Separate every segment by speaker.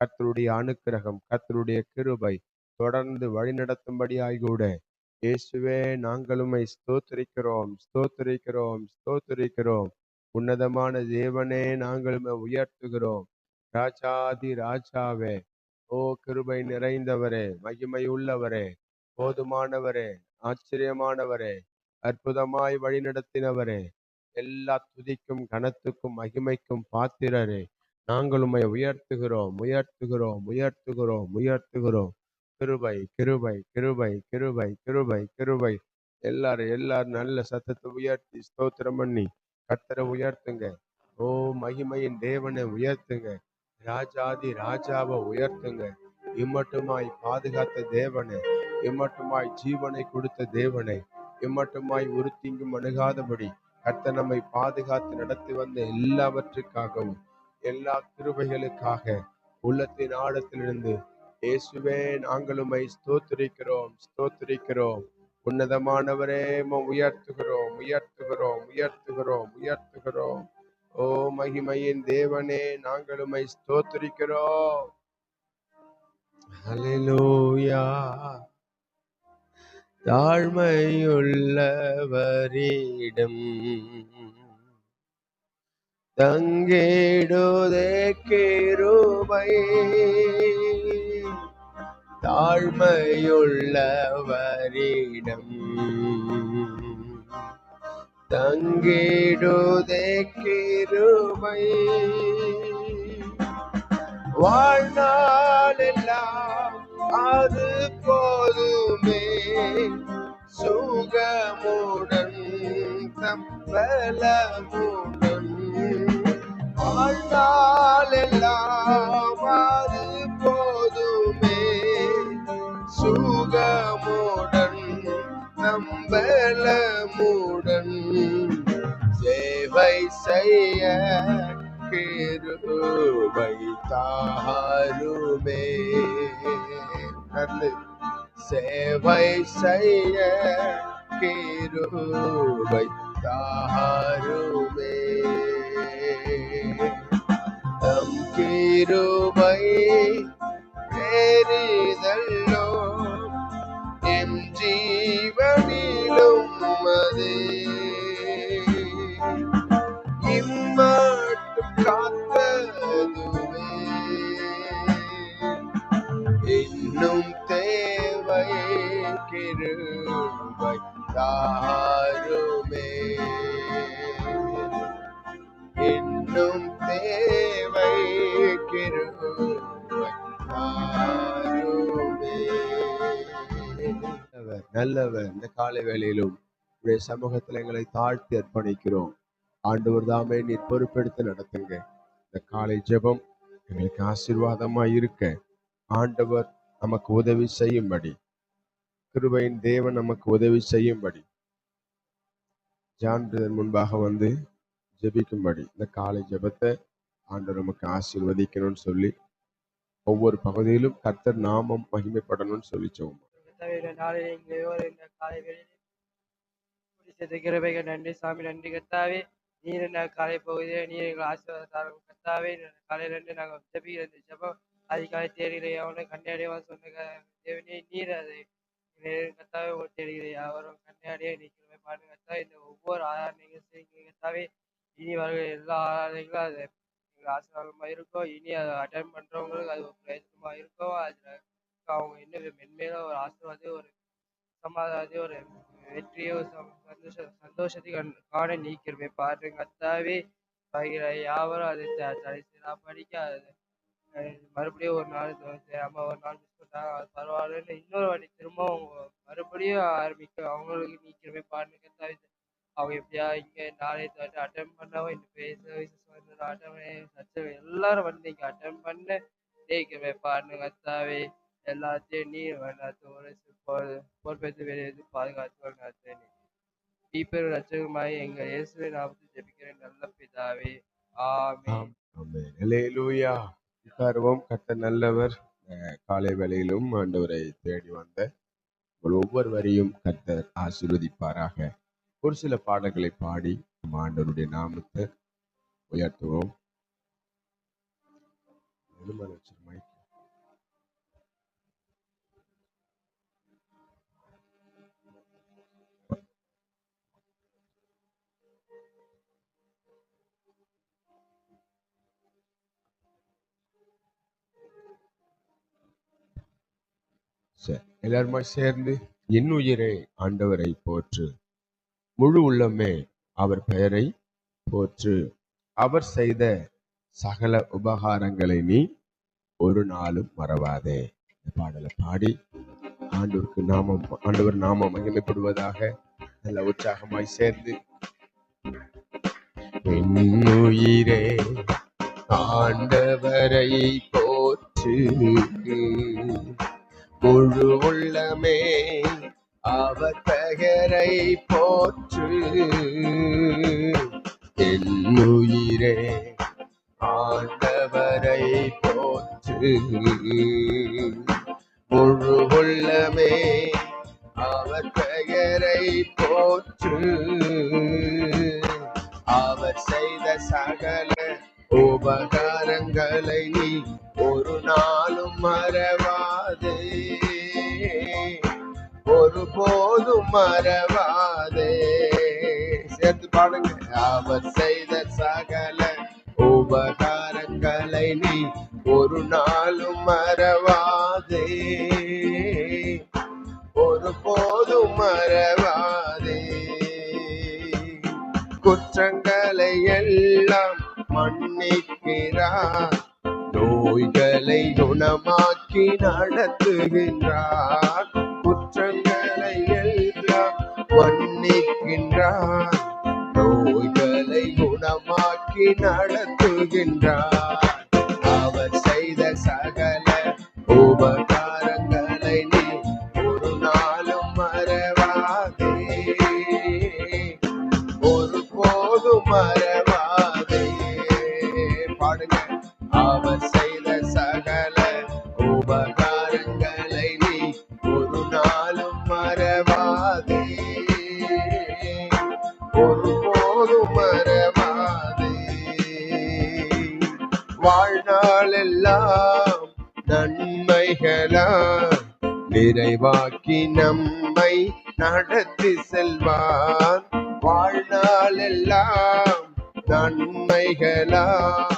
Speaker 1: கர்த்தருடைய அனுக்கிரகம், கர்த்தருடைய கிருபை தொடர்ந்து வழிநடத்தும்படியாய் கூட இயேசுவே நாங்கள் உம்மை ஸ்தோத்திரிக்கிறோம், ஸ்தோத்திரிக்கிறோம், ஸ்தோத்திரிக்கிறோம். உன்னதமான தேவனே நாங்கள் உம்மை உயர்த்துகிறோம். ராஜாதி ராஜாவே, ஓ கிருபை நிறைந்தவரே, மகிமை உள்ளவரே, போதுமானவரே, ஆச்சரியமானவரே, அற்புதமாய் வழிநடத்தினவரே, எல்லா துதிக்கும் கனத்துக்கும் மகிமைக்கும் பாத்திரரே, நாங்கள் உம்மை உயர்த்துகிறோம், உயர்த்துகிறோம், உயர்த்துகிறோம், உயர்த்துகிறோம். கிருபை, கிருபை, கிருபை, கிருபை, கிருபை, கிருபை. எல்லாரும் நல்ல சத்தத்தை உயர்த்தி ஸ்தோத்திரம் பண்ணி கர்த்தரை உயர்த்துங்க. ஓ மகிமையின் தேவனை உயர்த்துங்க. ராஜாதி ராஜாவை உயர்த்துங்க. இம்மட்டுமாய் பாதுகாத்த தேவனை, இம்மட்டுமாய் ஜீவனை கொடுத்த தேவனை, இம்மட்டுமாய் ஒரு தீங்கும் அணுகாதபடி கர்த்தர் நம்மை பாதுகாத்து நடத்தி வந்த எல்லாவற்றுக்காகவும், எல்லா கிருபைகளுக்காக உள்ளத்தின் ஆழத்திலிருந்து இயேசுவே நாங்கள் உம்மை ஸ்தோத்திரிக்கிறோம், ஸ்தோத்திரிக்கிறோம். உன்னதமானவரே உம்மை உயர்த்துகிறோம், உயர்த்துகிறோம், உயர்த்துகிறோம், உயர்த்துகிறோம். ஓ மகிமையின் தேவனே நாங்கள் உம்மை ஸ்தோத்திரிக்கிறோம். ஹல்லேலூயா. தாழ்மையுள்ளவரிடம் தங்கிடுதே கிருபை, தாழ்மையுள்ளவரிடம் தங்கிடுதே கிருபை, வாழ்நாளெல்லாம் அது போதுமே, சுகமுடன் தம்பலமுடன், வாழ்நாளெல்லாம் அது போதுமே, சுகமுடன் நம்பலமுடன், சேவை செய்ய கிருபை தாருமே. சேவை செய்ய கிருபை தாருமே. தம் கிருபை பெரிதல்லோ, எம் ஜீவனிலும் அதே, இம்மட்டும் காத்ததுவே இன்னும் தேவை கிருபை தாருமே, இன்னும் தேவை கிருபை தாருமே. நல்லவர் இந்த காலை வேளையிலும் உடைய சமூகத்தில் எங்களை தாழ்த்தி அர்ப்பணிக்கிறோம். ஆண்டவர் தாமே நீர் பொறுப்பெடுத்து நடத்துங்க. இந்த காலை ஜெபம் எங்களுக்கு ஆசீர்வாதமா இருக்க ஆண்டவர் நமக்கு உதவி செய்யும்படி, கிருபையின் தேவன் நமக்கு உதவி செய்யும்படி, ஜான்பிரதர் முன்பாக வந்து ஜெபிக்கும்படி இந்த காலை ஜெபத்தை ஆண்டவர் நமக்கு ஆசீர்வதிக்கணும்னு சொல்லி ஒவ்வொரு பகுதியிலும் கர்த்தர் நாமம் மகிமைப்படணும்னு சொல்லி சொல்லுவோம்.
Speaker 2: கிருபைகள் நன்றி சாமி, நன்றி கர்த்தாவே. நீர் என்ன காலை பகுதியை நீர் எங்கள் ஆசீர்வாதம் கர்த்தாவே. காலையிலிருந்து நாங்கள் ஜெபிக்கிற ஜெபம் அதிகாலை தேடுகிற அவனை கண்ணியடைவான் சொன்ன தேவனே, நீர் அதை கர்த்தாவே தேடுகிற அவரும் கண்ணியடைய நிற்கிறவை பாருங்க கர்த்தாவே. இந்த ஒவ்வொரு ஆராதனைகள் செய்யுங்க கர்த்தாவே. இனி வருகிற எல்லா ஆராதனைகளும் அது எங்களுக்கு ஆசீர்வாதமாக இருக்கும். இனி அதை அட்டன் பண்றவங்களுக்கு அது ஒரு பிரயோஜனமா இருக்கும். அதுல அவங்க இன்னும் மென்மேலும் ஒரு ஆசீர்வாதம், ஒரு சமாதானத்தை, ஒரு வெற்றியோ சந்தோஷத்தை காண நீக்கிறமே பாருங்க கர்த்தாவே. யாவரும் அதை படிக்க மறுபடியும் ஒரு நாள் அம்மா ஒரு நாள் மிஸ் பண்ணாங்க, அது பரவாயில்லன்னு இன்னொரு வாட்டி திரும்ப அவங்க மறுபடியும் ஆரம்பிக்க அவங்களுக்கு நீக்கிறமே பாருங்க கர்த்தாவே. அவங்க எப்படியா இங்க நாளைய அட்டன் பண்ணவும் இந்த சர்வீசஸ் அட்டன் எல்லாரும் வந்து இங்க அட்டன் பண்ண நீக்கிறமே பாருங்க கர்த்தாவே. எல்லாத்தையும் நீ பொறுப்பேற்று வெளியே பாதுகாத்து தீப்பெரும் ரட்சகமாய் எங்கள் இயேசுவின் நாமத்தில் ஜெபிக்கிறேன் நல்ல பிதாவே, ஆமென்.
Speaker 1: ஆமென். அல்லேலூயா. உட்காருவோம். கர்த்தர் நல்லவர். காலை வேளையிலும் ஆண்டவரை தேடி வந்த உங்கள் ஒவ்வொருவரையும் கர்த்தர் ஆசீர்வதிப்பாராக. ஒரு சில பாடல்களை பாடி நம்ம ஆண்டவருடைய நாமத்தை உயர்த்துவோம். எல்லாருமா சேர்ந்து என் உயிரே ஆண்டவரை போற்று, முழு உள்ளமே அவர் பெயரை போற்று, அவர் செய்த சகல உபகாரங்களை நீ ஒரு நாளும் மறவாதே. இந்த பாடலை பாடி ஆண்டவர் நாமம் மகிமைப்படுவதாக நல்ல உற்சாகமாய் சேர்ந்து என் உயிரே ஆண்டவரை போற்று, முழு உள்ளமே அவர் பெயரை போற்று, என் உயிரே ஆண்டவரை போற்று, முழு உள்ளமே அவர் பெயரை போற்று, அவர் செய்த சகல உபகாரங்களை நீ ஒரு நாளும் மறவாதே, ஒருபோதும் மறவாதே. சேர்த்து பாடுங்க. அவர் செய்த சகல உபகாரங்களை நீ ஒரு நாளும் மறவாதே, ஒருபோதும் மறவாதே. குற்றங்களை எல்லாம் மன்னிக்கிறார், நோய்களை குணமாக்கி நடத்துகின்றார். குற்றங்களை எல்லாம் மன்னிக்கின்றார், நோய்களை குணமாக்கி நடத்துகின்றார். அவர் செய்த சகல உபகாரங்களை நீ ஒரு நாளும் மறவாதே, ஒருபோதும் மறவாதே. பாடுங்க. அவர் செய்த சகல உபகாரங்களை நீ ஒரு நாளும் மறவாதே, ஒருபோதும் மறவாதே. வாழ்நாளெல்லாம் நன்மைகளால் நிறைவாக்கி நம்மை நடத்தி செல்வார். வாழ்நாளெல்லாம் நன்மைகளால்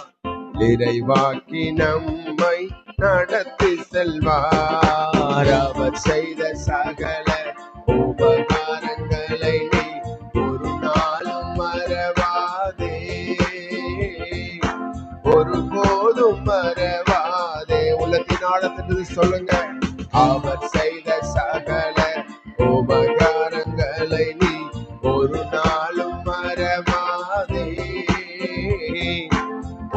Speaker 1: நிறைவாக்கி நம்மை நடத்தி செல்வார். அவர் செய்த சகல உபகாரங்களை நீ ஒரு நாளும் மறவாதே, ஒருபோதும் மறவாதே. உள்ளத்தின் ஆழத்திலிருந்து சொல்லுங்க. அவர் செய்த சகல உபகாரங்களை நீ ஒரு நாளும் மறவாதே,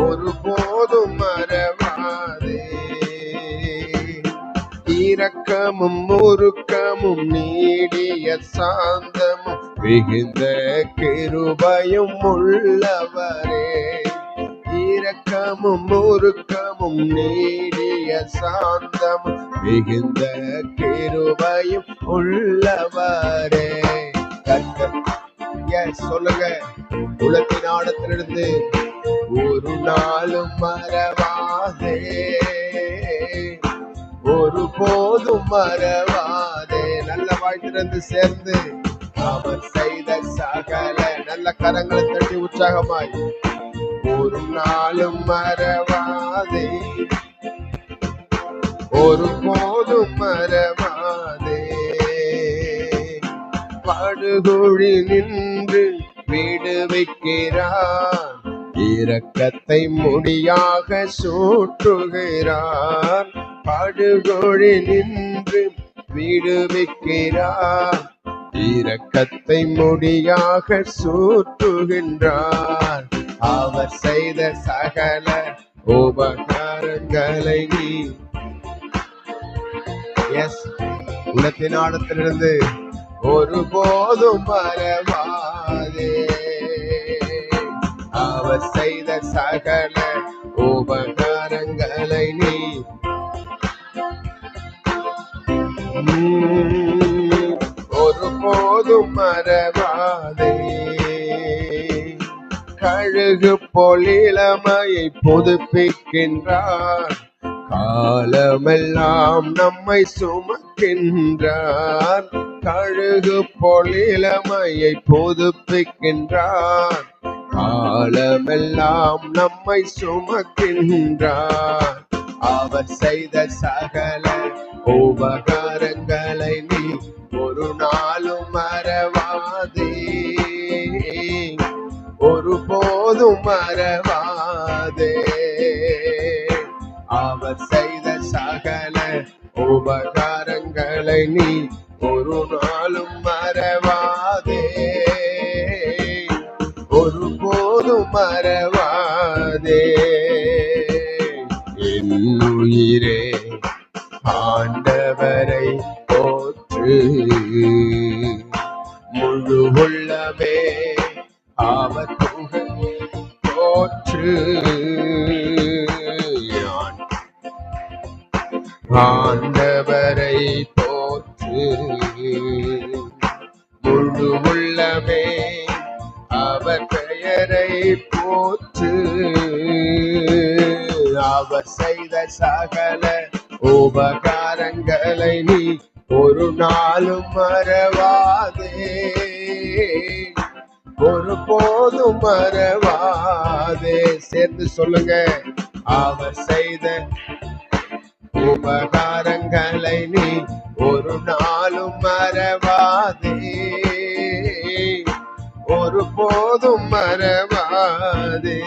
Speaker 1: ஒருபோதும் மறவாதே. இரக்கமும் முறுக்கமும் நீடிய சாந்தமும் மிகுந்த கிருபையும் உள்ளவரே. இரக்கமும் முறுக்கமும் நீடிய சாந்தமும் மிகுந்த கிருபையும் உள்ளவரே. சொல்லுங்க. உலகின் ஆழத்திலிருந்து ஒரு நாளும் மறவாதே, ஒருபோதும் மறவாதே. நல்ல வாழ்த்திலிருந்து சேர்ந்து அவர் செய்த சகல நல்ல கரங்களை தட்டி உற்சாகமாய் ஒரு நாளும் மறவாதே, ஒருபோதும் மறவாதே. படுகுழி நின்று விடுவிக்கிறார், இரக்கத்தை முடியாக சூட்டுகிறார். படுகுழி நின்று விடுவிக்கிறார், இரக்கத்தை முடியாக சூட்டுகின்றார். அவர் செய்த சகல உபகாரங்களை நீ உள்ளத்தின் ஆழத்திலிருந்து ஒருபோதும் மறவாதே. அவர் செய்த சகல உபகாரங்களை நீ ஒருபோதும் மறவாதே. கழுகு போல் இளமையை புதுப்பிக்கின்றார். காலமெல்லாம் நம்மை சுமக்கின்றார். கழுகு போல் இளமையை புதுப்பிக்கின்றார். காலமெல்லாம் நம்மை சுமக்கின்றார். அவர் செய்த சகல உபகாரங்களை நீ ஒரு நாளும் மறவாதே, ஒருபோதும் மறவாதே. அவர் செய்த சகல உபகாரங்களை நீ ஒரு நாளும் மறவாதே, ஒருபோதும் மறவாதே. என் உயிரே ஆண்டவரை போற்று, முழு உள்ளமே அவர் புகழை போற்று. ஆண்டவரை போற்று, முழு உள்ளமே அவர் பெயரை போற்று. அவர் செய்த சகல உபகாரங்களை நீ ஒரு நாளும் மறவாதே, ஒருபோதும் மறவாதே. சேர்ந்து சொல்லுங்க. அவர் செய்த உபகாரங்களை நீ ஒரு நாளும் மறவாதே, ஒருபோதும் மறவாதே.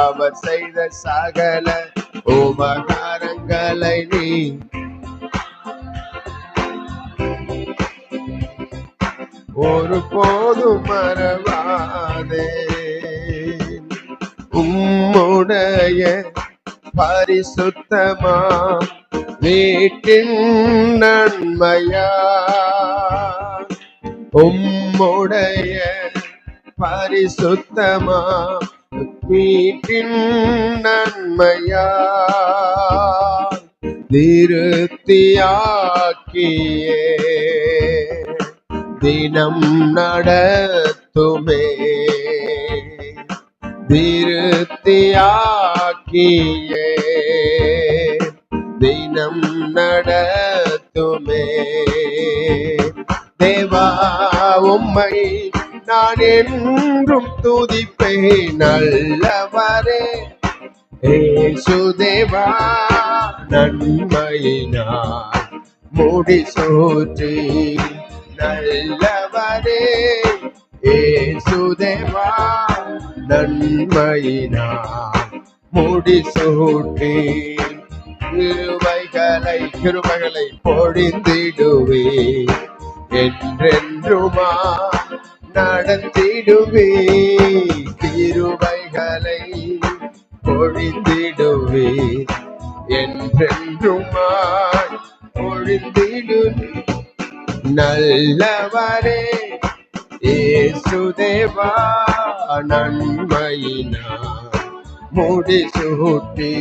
Speaker 1: அவர் செய்த சகல உபகாரங்களை நீ ஒருபோதும் மறவாதே. உம்முடைய பரிசுத்தமா வீட்டின் நன்மையா, உம்முடைய பரிசுத்தமா வீட்டின் நன்மையா, திருப்தியாக்கியே தினம் நடத்துமே, திருப்தியாக்கியே தினம் நடத்துமே. தேவா உம்மை நான் என்றும் துதிப்பேன், நல்லவரே இயேசுதேவா. நன்மையினார் முடிசூட்டி நல்லவரே இயேசுதேவா. நன்மையினார் முடிசூட்டி கிருபைகளை பொழிந்திடுவே, என்றென்றுமா நடத்திடுவே. கிருபைகளை பொழிந்திடுவே, என்றென்றுமாய் பொழிந்திடுவே. நல்லவரே இயேசுதேவா. நன்மையினார் முடிசூட்டி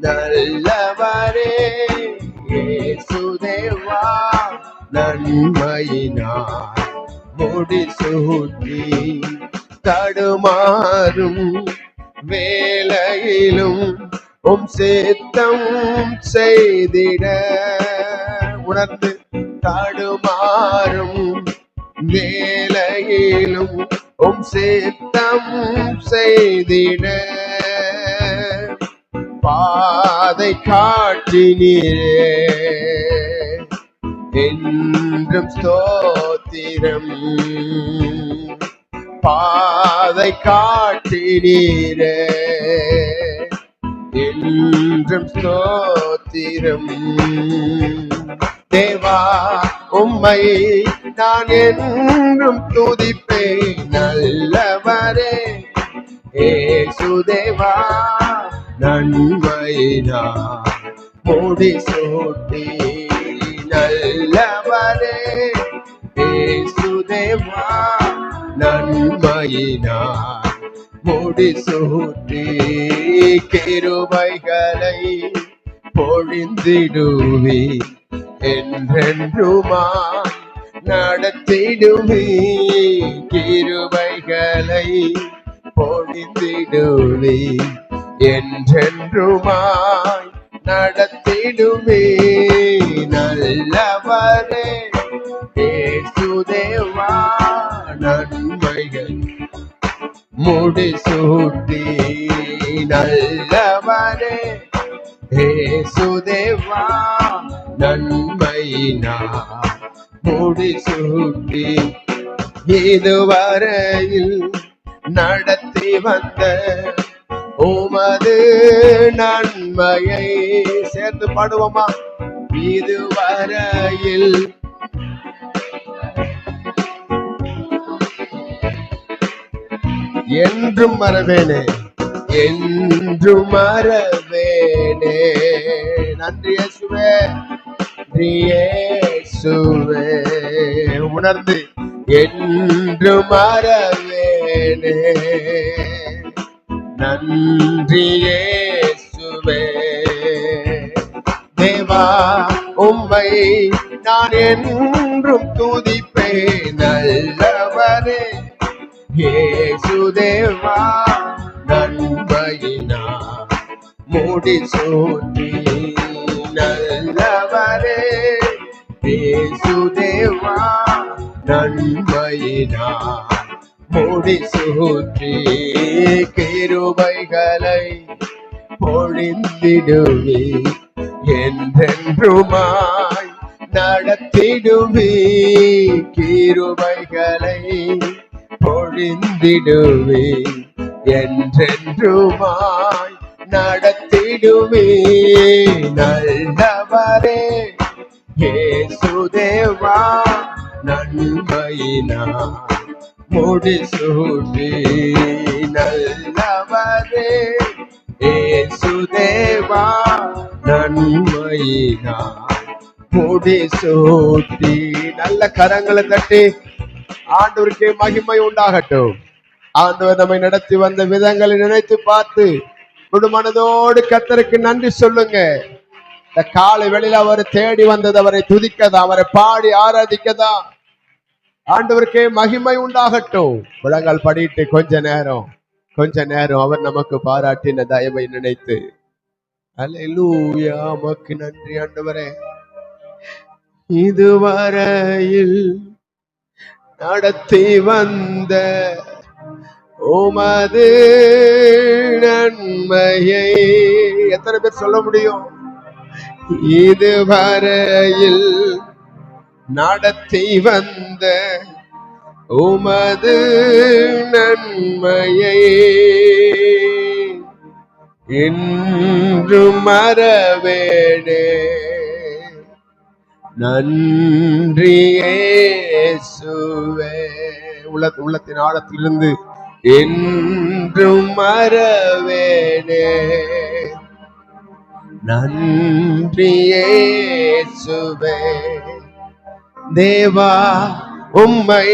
Speaker 1: நல்லவரே இயேசுதேவா. நன்மையினார் முடிசூட்டி தடுமாறும் வேளையிலும் உம் சித்தம் செய்திட, உணர்ந்து தடுமாறும் வேளையிலும் உம் சித்தம் செய்திட, பாதை காட்டினீரே என்றும் ஸ்தோத்திரம். பாதை காட்டினீரே என்றும் ஸ்தோத்திரம். தேவா உம்மை நான் என்றும் துதிப்பேன், நல்லவரே இயேசுதேவா. நன்மையினார் முடிசூட்டி நல்லவரே இயேசுதேவா. நன்மையினார் முடிசூட்டி கிருபைகளை பொழிந்திடுவே, என்றென்றுமா நடத்திடுவே. கிருபை கிருபைகளை பொழிந்திடுவே, என்றென்றுமாய் நடத்திடுவே. நல்லவரே இயேசுதேவா, நன்மைகள் முடிசூட்டி. நல்லவரே இயேசுதேவா, நன்மையினார் முடிசூட்டி. இதுவரையில் நடத்தி வந்த உமது நன்மையை சேர்ந்து பாடுவோமா? இதுவரையில் என்றும் மறவேனே, என்றும் மறவேனே. நன்றி இயேசுவே, நன்றி இயேசுவே. உணர்ந்து என்று மறவேனே, நன்றி இயேசுவே. தேவா உம்மை நான் என்றும் துதிப்பேன். நல்லவரே இயேசுதேவா, நன்மையினார் முடிசூட்டி. நல்லவரே இயேசுதேவா, நன்மையினார் முடிசூட்டி. கிருபைகளை பொழிந்திடுவே, என்றென்றுமாய் நடத்திடுவே. கிருபைகளை பொழிந்திடுவே, என்றென்றுமாய் நடத்திடுவே. நல்லவரே இயேசுதேவா, நன்மையினார் முடிசூட்டி. நல்லவரே இயேசுதேவா, நன்மையினார் முடிசூட்டி. நல்ல கரங்களை தட்டி ஆண்டவருக்கே மகிமை உண்டாகட்டும். ஆண்டவர் நம்மை நடத்தி வந்த விதங்களை நினைத்து பார்த்து முழுமனதோடு கர்த்தருக்கு நன்றி சொல்லுங்க. இந்த காலை வெளியில அவரை தேடி வந்தது அவரை துதிக்கதா, அவரை பாடி ஆராதிக்கதா. ஆண்டவருக்கே மகிமை உண்டாகட்டும். முழங்கால் படிட்டு கொஞ்ச நேரம் அவர் நமக்கு பாராட்டின தயவை நினைத்து அல்லேலூயா, உமக்கு நன்றி ஆண்டவரே. இதுவரையில் நடத்தி வந்த உமது நன்மையை எத்தனை பேர் சொல்ல முடியும்? இதுவரையில் நடத்தி வந்த உமது நன்மையை என்றும் மறவேனே, நன்றி இயேசுவே. உள்ளத்தின் ஆழத்திலிருந்து என்றும் மறவேனே, நன்றி இயேசுவே. தேவா உம்மை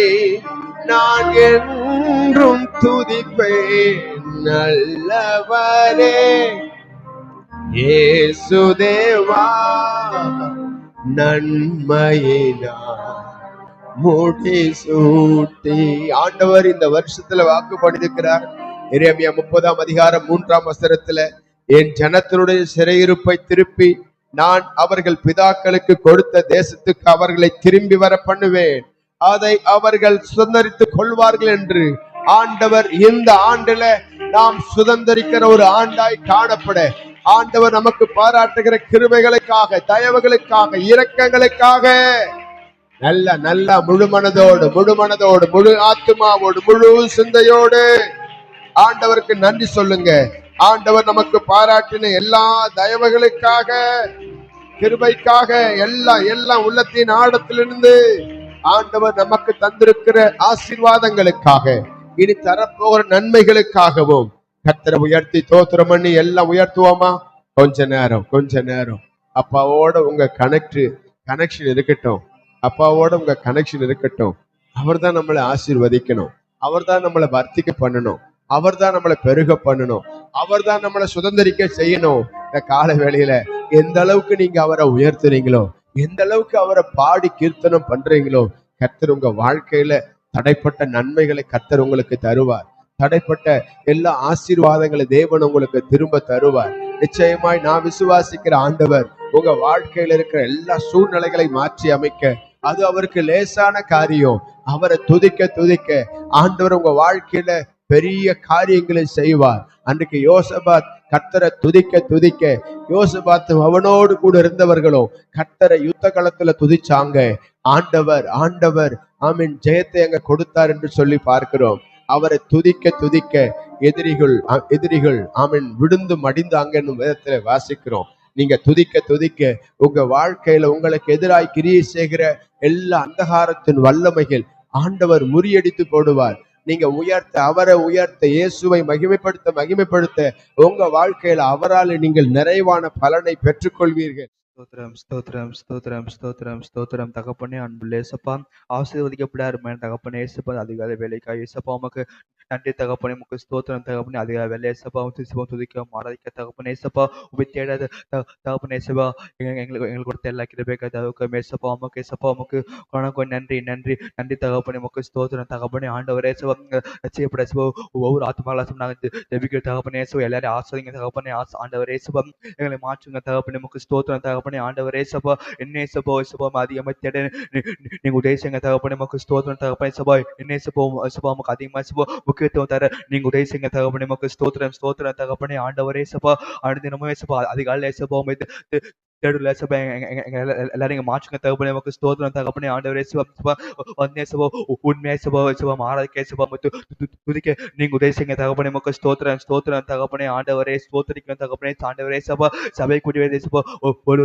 Speaker 1: நான் என்றும் துதிப்பேன். நல்லவரே இயேசுதேவா, நன்மையினார் முடிசூட்டி. ஆண்டவர் இந்த வருஷத்துல வாக்கு பண்ணிருக்கிறார். எரேமியா 30ஆம் அதிகாரம் 3ஆம் வசனத்துல, என் ஜனத்தினுடைய சிறையிருப்பை திருப்பி நான் அவர்கள் பிதாக்களுக்கு கொடுத்த தேசத்துக்கு அவர்களை திரும்பி வர பண்ணுவேன், அதை அவர்கள் சுதந்தரித்துக் கொள்வார்கள் என்று ஆண்டவர் இந்த ஆண்டுல நாம் சுதந்தரிக்கிற ஒரு ஆண்டாய் காணப்பட ஆண்டவர் நமக்கு பாராட்டுகிற கிருபைகளுக்காக, தயவுகளுக்காக, இரக்கங்களுக்காக நல்ல முழு மனதோடு முழு ஆத்துமாவோடு முழு சிந்தையோடு ஆண்டவருக்கு நன்றி சொல்லுங்க. ஆண்டவர் நமக்கு பாராட்டின எல்லா தயவுகளுக்காக, கிருபைக்காக, எல்லாம் உள்ளத்தின் ஆழத்திலிருந்து ஆண்டவர் நமக்கு தந்திருக்கிற ஆசீர்வாதங்களுக்காக, இனி தரப்போகிற நன்மைகளுக்காகவும் கர்த்தரை உயர்த்தி தோத்திரம் பண்ணி எல்லாம் உயர்த்துவோமா? கொஞ்ச நேரம் அப்பாவோட உங்க கனெக்ஷன் இருக்கட்டும். அப்பாவோட உங்க கனெக்ஷன் இருக்கட்டும். அவர் தான் நம்மளை ஆசீர்வதிக்கணும். அவர் தான் நம்மளை வர்த்திக்க பண்ணணும். அவர் தான் நம்மளை பெருக பண்ணணும். அவர் தான் நம்மளை சுதந்திரிக்க செய்யணும். இந்த கால வேளையில எந்த அளவுக்கு நீங்க அவரை உயர்த்துறீங்களோ, எந்த அளவுக்கு அவரை பாடி கீர்த்தனம் பண்றீங்களோ, கர்த்தர் உங்க வாழ்க்கையில தடைப்பட்ட நன்மைகளை கர்த்தர் உங்களுக்கு தருவார். தடைப்பட்ட எல்லா ஆசீர்வாதங்களை தேவன் உங்களுக்கு திரும்ப தருவார். நிச்சயமாய் நான் விசுவாசிக்கிற ஆண்டவர் உங்க வாழ்க்கையில இருக்கிற எல்லா சூழ்நிலைகளை மாற்றி அமைக்க அது அவருக்கு லேசான காரியம். அவரை துதிக்க துதிக்க ஆண்டவர் உங்க வாழ்க்கையில பெரிய காரியங்களை செய்வார். அன்றைக்கு யோசபாத் கர்த்தரை துதிக்க துதிக்க யோசபாத் அவனோடு கூட இருந்தவர்களும் கர்த்தரை யுத்த களத்துல துதிச்சாங்க. ஆண்டவர் ஆண்டவர் ஆமீன் ஜெயத்தை அங்க கொடுத்தார் என்று சொல்லி பார்க்கிறோம். அவரை துதிக்க துதிக்க எதிரிகள் ஆமீன் விழுந்து மடிந்தாங்க என்னும் விதத்துல வாசிக்கிறோம். நீங்க துதிக்க துதிக்க உங்க வாழ்க்கையில உங்களுக்கு எதிராய் கிரியை செய்கிற எல்லா அந்தகாரத்தின் வல்லமைகள் ஆண்டவர் முறியடித்து போடுவார். நீங்க அவரை உயர்த்த இயேசுவை மகிமைப்படுத்த உங்க வாழ்க்கையில அவரால் நீங்கள் நிறைவான பலனை பெற்றுக்கொள்வீர்கள்.
Speaker 3: ஸ்தோத்திரம் ஸ்தோத்திரம் ஸ்தோத்திரம் ஸ்தோத்திரம் ஸ்தோத்திரம் தகப்பனே, அன்புள்ள இயேசப்பா, ஆசீர்வதிக்கப்படாத தகப்பனே இயேசப்பா, அதிகாலை வேலைக்காக இயேசப்பா உமக்கு நன்றி தகப்பனே, உமக்கு ஸ்தோத்திரம் தகப்பனே, அதிகாலை வேலை இயேசப்பா துதிக்க ஆராதிக்க தகப்பனே இயேசப்பா, உமை தேடாத தகப்பனே இயேசப்பா, எங்களுக்கு கொடுத்த எல்லா கிருபைக்காக தகவல் இயேசப்பா உமக்கு இயேசப்பா உமக்கு வணக்கம் நன்றி நன்றி நன்றி தகப்பனே, உமக்கு ஸ்தோத்திரம் தகப்பனே. ஆண்டவரே இயேசப்பா ரட்சிக்கப்பட இயேசப்பா ஒவ்வொரு ஆத்மாலாசும் நாங்கள் ஜெபிக்கிற தகப்பனே இயேசப்பா, எல்லாரையும் ஆசிரியங்க தகப்பனே, ஆண்டவரே இயேசப்பா எங்களை மாற்றுங்க தகப்பனே, உமக்கு ஸ்தோத்திரம் தகப்பனே. ஆண்டவரே இயேசப்பா என்ன இயேசப்பா அதிகமாக தேட நீங்க உதவி செய்யுங்க தகப்பனே, உமக்கு ஸ்தோத்திரம் தகப்பனே இயேசப்பா. என்ன இயேசப்பா உமக்கு அதிகமாக இயேசப்பா முக்கியத்துவம் தர நீங்க உதவி செய்யுங்க தகப்பனே, உமக்கு ஸ்தோத்திரம் ஸ்தோத்திரம் தகப்பனே. ஆண்டவரே இயேசப்பா அனுதினமும் இயேசப்பா அதிகாலையில இயேசப்பா உம்மை தேடுல இயேசப்பா எல்லாரையும் மாற்றுங்க தகப்பனே, உமக்கு ஸ்தோத்திரம் தகப்பனே. ஆண்டவரே இயேசப்பா வந்து இயேசப்பா உண்மையா இயேசப்பா ஆராதிக்க இயேசப்பா துதிக்க நீங்க உதவி செய்யுங்க தகப்பனே, உமக்கு ஸ்தோத்திரம் ஸ்தோத்திரம் தகப்பனே. ஆண்டவரே ஸ்தோத்திரிக்க தகப்பனே. ஆண்டவரே இயேசப்பா சபை கூட்டி இயேசப்பா ஒரு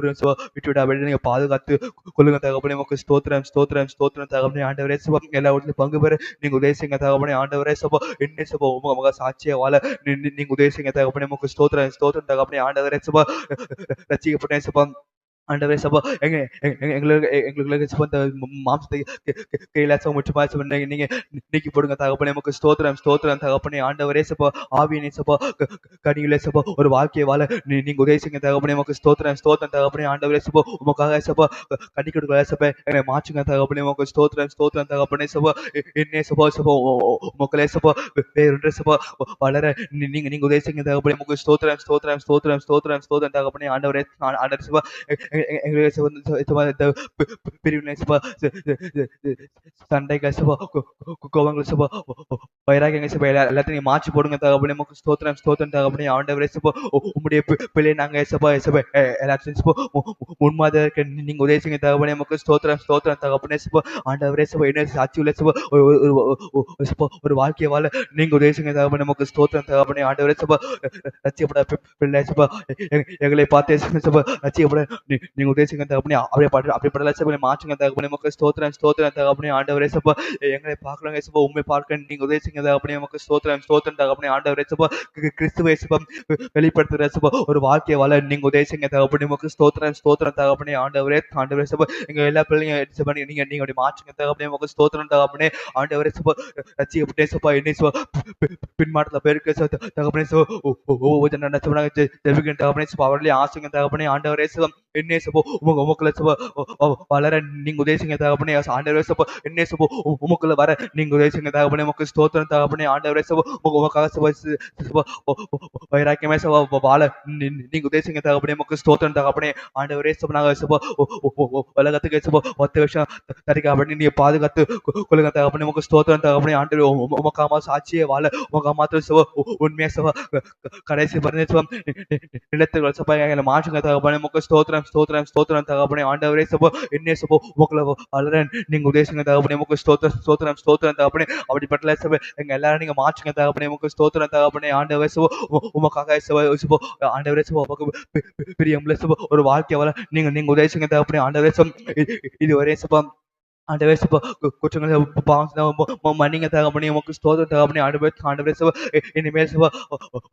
Speaker 3: விட்டுவிடா நீங்க பாதுகாத்து கொள்ளுங்க தகப்பனே, உமக்கு ஸ்தோத்திரம் ஸ்தோத்திரம் ஸ்தோத்திரம் தகப்பனே. ஆண்டவரே இயேசப்பா எல்லா இடத்துலயும் பங்கு பெற நீங்க உதவி செய்யுங்க தகப்பனே. ஆண்டவரே இயேசப்பா என்ன இயேசப்பா உமக்கு சாட்சியா வாழ நீங்க உதவி செய்யுங்க தகப்பனே, உமக்கு ஸ்தோத்திரம் ஸ்தோத்திரம் தகப்பனே. ஆண்டவரே இயேசப்பா ரட்சிக்கப்பட்ட இயேசப்பா ஆண்டவரே சபா எங்களுக்கு மாம்சத்தை கையிலாசம் முற்றுமா நீங்க நீக்கி போடுங்க தகப்பனே, உமக்கு ஸ்தோத்திரம் ஸ்தோத்திரம் தகப்பனே. ஆண்டவரே சபா ஆவியனே சபா கனிகளே சபா ஒரு வாழ்க்கையை வாழ நீங்க உதவி செய்யுங்க தகப்பனே, உமக்கு ஸ்தோத்திரம் ஸ்தோத்திரம் தகப்பனே. ஆண்டவரே சபா உமக்காக சபா கனி கொடுக்க சபா என்னை மாற்றுங்க தகப்பனே, உமக்கு ஸ்தோத்திரம் ஸ்தோத்திரம் தகப்பனே. சபா என்ன சபா சபா உமக்களே சபா வேறொன்று சபா வளர நீங்க உதவி செய்யுங்க தகப்பனே, உமக்கு ஸ்தோத்திரம் ஸ்தோத்திரம் ஸ்தோத்திரம் ஸ்தோத்திரம் ஸ்தோத்திரம் தகப்பனே. ஆண்டவரே சபா சண்டைகள் சபா கோவங்கள் சபா வைராகியங்கள் சபா எல்லாத்தையும் மாற்றி போடுங்க தகப்பனே, உமக்கு ஸ்தோத்திரம் ஸ்தோத்திரம் தகப்பனே. ஆண்டவரே சபா உம்முடைய பிள்ளை நாங்க சபா சபா எல்லாத்தையும் சபா முன்மாதிரியா இருக்க நீங்க உதவி செய்யுங்க தகப்பனே, உமக்கு ஸ்தோத்திரம் ஸ்தோத்திரம் தகப்பனே. சபா ஆண்டவரே சபா என்ன சாட்சி உள்ள சபா ஒரு வாழ்க்கையை வாழ நீங்க உதவி செய்யுங்க தகப்பனே, உமக்கு ஸ்தோத்திரம் தகப்பனே. ஆண்டவரே சபா ரட்சிக்கப்பட பிள்ளை சபா எங்களை பார்த்து சபா ரட்சிக்கப்பட நீங்க உதவி செய்யுங்க தகப்பனே. அப்படிப்பட்ட சபை மாற்றுங்க தகப்பனே, உமக்கு ஸ்தோத்திரம் ஸ்தோத்திரம் தகப்பனே. ஆண்டவரே சபா எங்களை பார்க்கறவங்க சபா உண்மை பார்க்க நீங்க உதவி செய்யுங்க தகப்பனே, உமக்கு ஸ்தோத்திரம் ஸ்தோத்திரம் தகப்பனே. ஆண்டவரே சபா கிறிஸ்துவை சபா வெளிப்படுத்துற சபா ஒரு வாழ்க்கையை வாழ நீங்க உதவி செய்யுங்க தகப்பனே, உமக்கு ஸ்தோத்திரம் ஸ்தோத்திரம் தகப்பனே. ஆண்டவரே சபா எங்க எல்லா பிள்ளைங்க சபா நீங்க அப்படி மாற்றுங்க தகப்பனே, உமக்கு ஸ்தோத்திரம் தகப்பனே. ஆண்டவரே சபா ரட்சிக்கப்பட்டே சபா என்னை சபா பின்மாற்றத்துல பேருக்கு தகப்பனே சபா ஜெபிக்கிற தகப்பனே சபா அவர்களே ஆசுங்க தகப்பனே. ஆண்டவரே சபா என்ன சபா உமக்குள்ள சபா வளர நீங்க உதவி செய்யுங்க தகப்பனே. ஆண்டவரே சபா என்ன சபா உமக்குள்ள வர நீங்க உதவி செய்யுங்க தகப்பனே, உமக்கு ஸ்தோத்திரம் தகப்பனே. ஆண்டவரே சபா உமக்காக சபா வைராக்கியமே சபா வாழ நீங்க உதவி செய்யுங்க தகப்பனே, உமக்கு ஸ்தோத்திரம் தகப்பனே. ஆண்டவரே சபா நாங்க சபா உலகத்துக்கு சபா ஒத்த விஷயம் தரிக்கப்படி நீங்க பாதுகாத்து கொள்ளுங்க தகப்பனே, உமக்கு ஸ்தோத்திரம் தகப்பனே. ஆண்டவரே உமக்காமா சாட்சியே வாழ உமக்கா மாத்திரம் சபா உண்மையா சபா கடைசி பண்ணி சபா நிலத்துகள் சபா எங்களை மாற்றுங்க தகப்பனே, உமக்கு ஸ்தோத்திரம் ஸ்தோத்திரம் ஸ்தோத்திரம் தகப்பனே. ஆண்டவரே சபா என்ன சபா உமக்குள்ள வளர நீங்க உதவி செய்யுங்க தகப்பனே, உமக்கு ஸ்தோத்திரம் ஸ்தோத்திரம் ஸ்தோத்திரம் தகப்பனே. அப்படிப்பட்ட சபை எங்க எல்லாரும் நீங்க மாற்றுங்க தகப்பனே, உமக்கு ஸ்தோத்திரம் தகப்பனே. ஆண்டவரே சபா உமக்காக சபா சபா ஆண்டவரே சபா உமக்கு பிரியமுள்ள சபா ஒரு வாழ்க்கை வளர நீங்க உதவி செய்யுங்க தகப்பனே. ஆண்டவரே சபா இதுவரை சபா ஆண்டவரே சபா குற்றங்களை மன்னிங்க தகப்பனே, உமக்கு ஸ்தோத்திரம் தகப்பனே. ஆண்டவரே சபா இனிமேல் சபா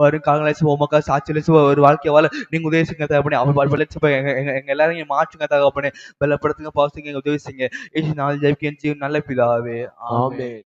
Speaker 3: வரும் காலங்களை சபா உமக்காக சாட்சியில சபா ஒரு வாழ்க்கை வாழ நீங்க உதவி செய்யுங்க தகப்பனே. அவள் சபா எங்க எல்லாரும் மாற்றுங்க தகப்பனே, பலப்படுத்துங்க பாசுங்க உதவி செய்யுங்க. ஏசு நாள் ஜெபிக்க நல்ல பிதாவே, ஆமென்.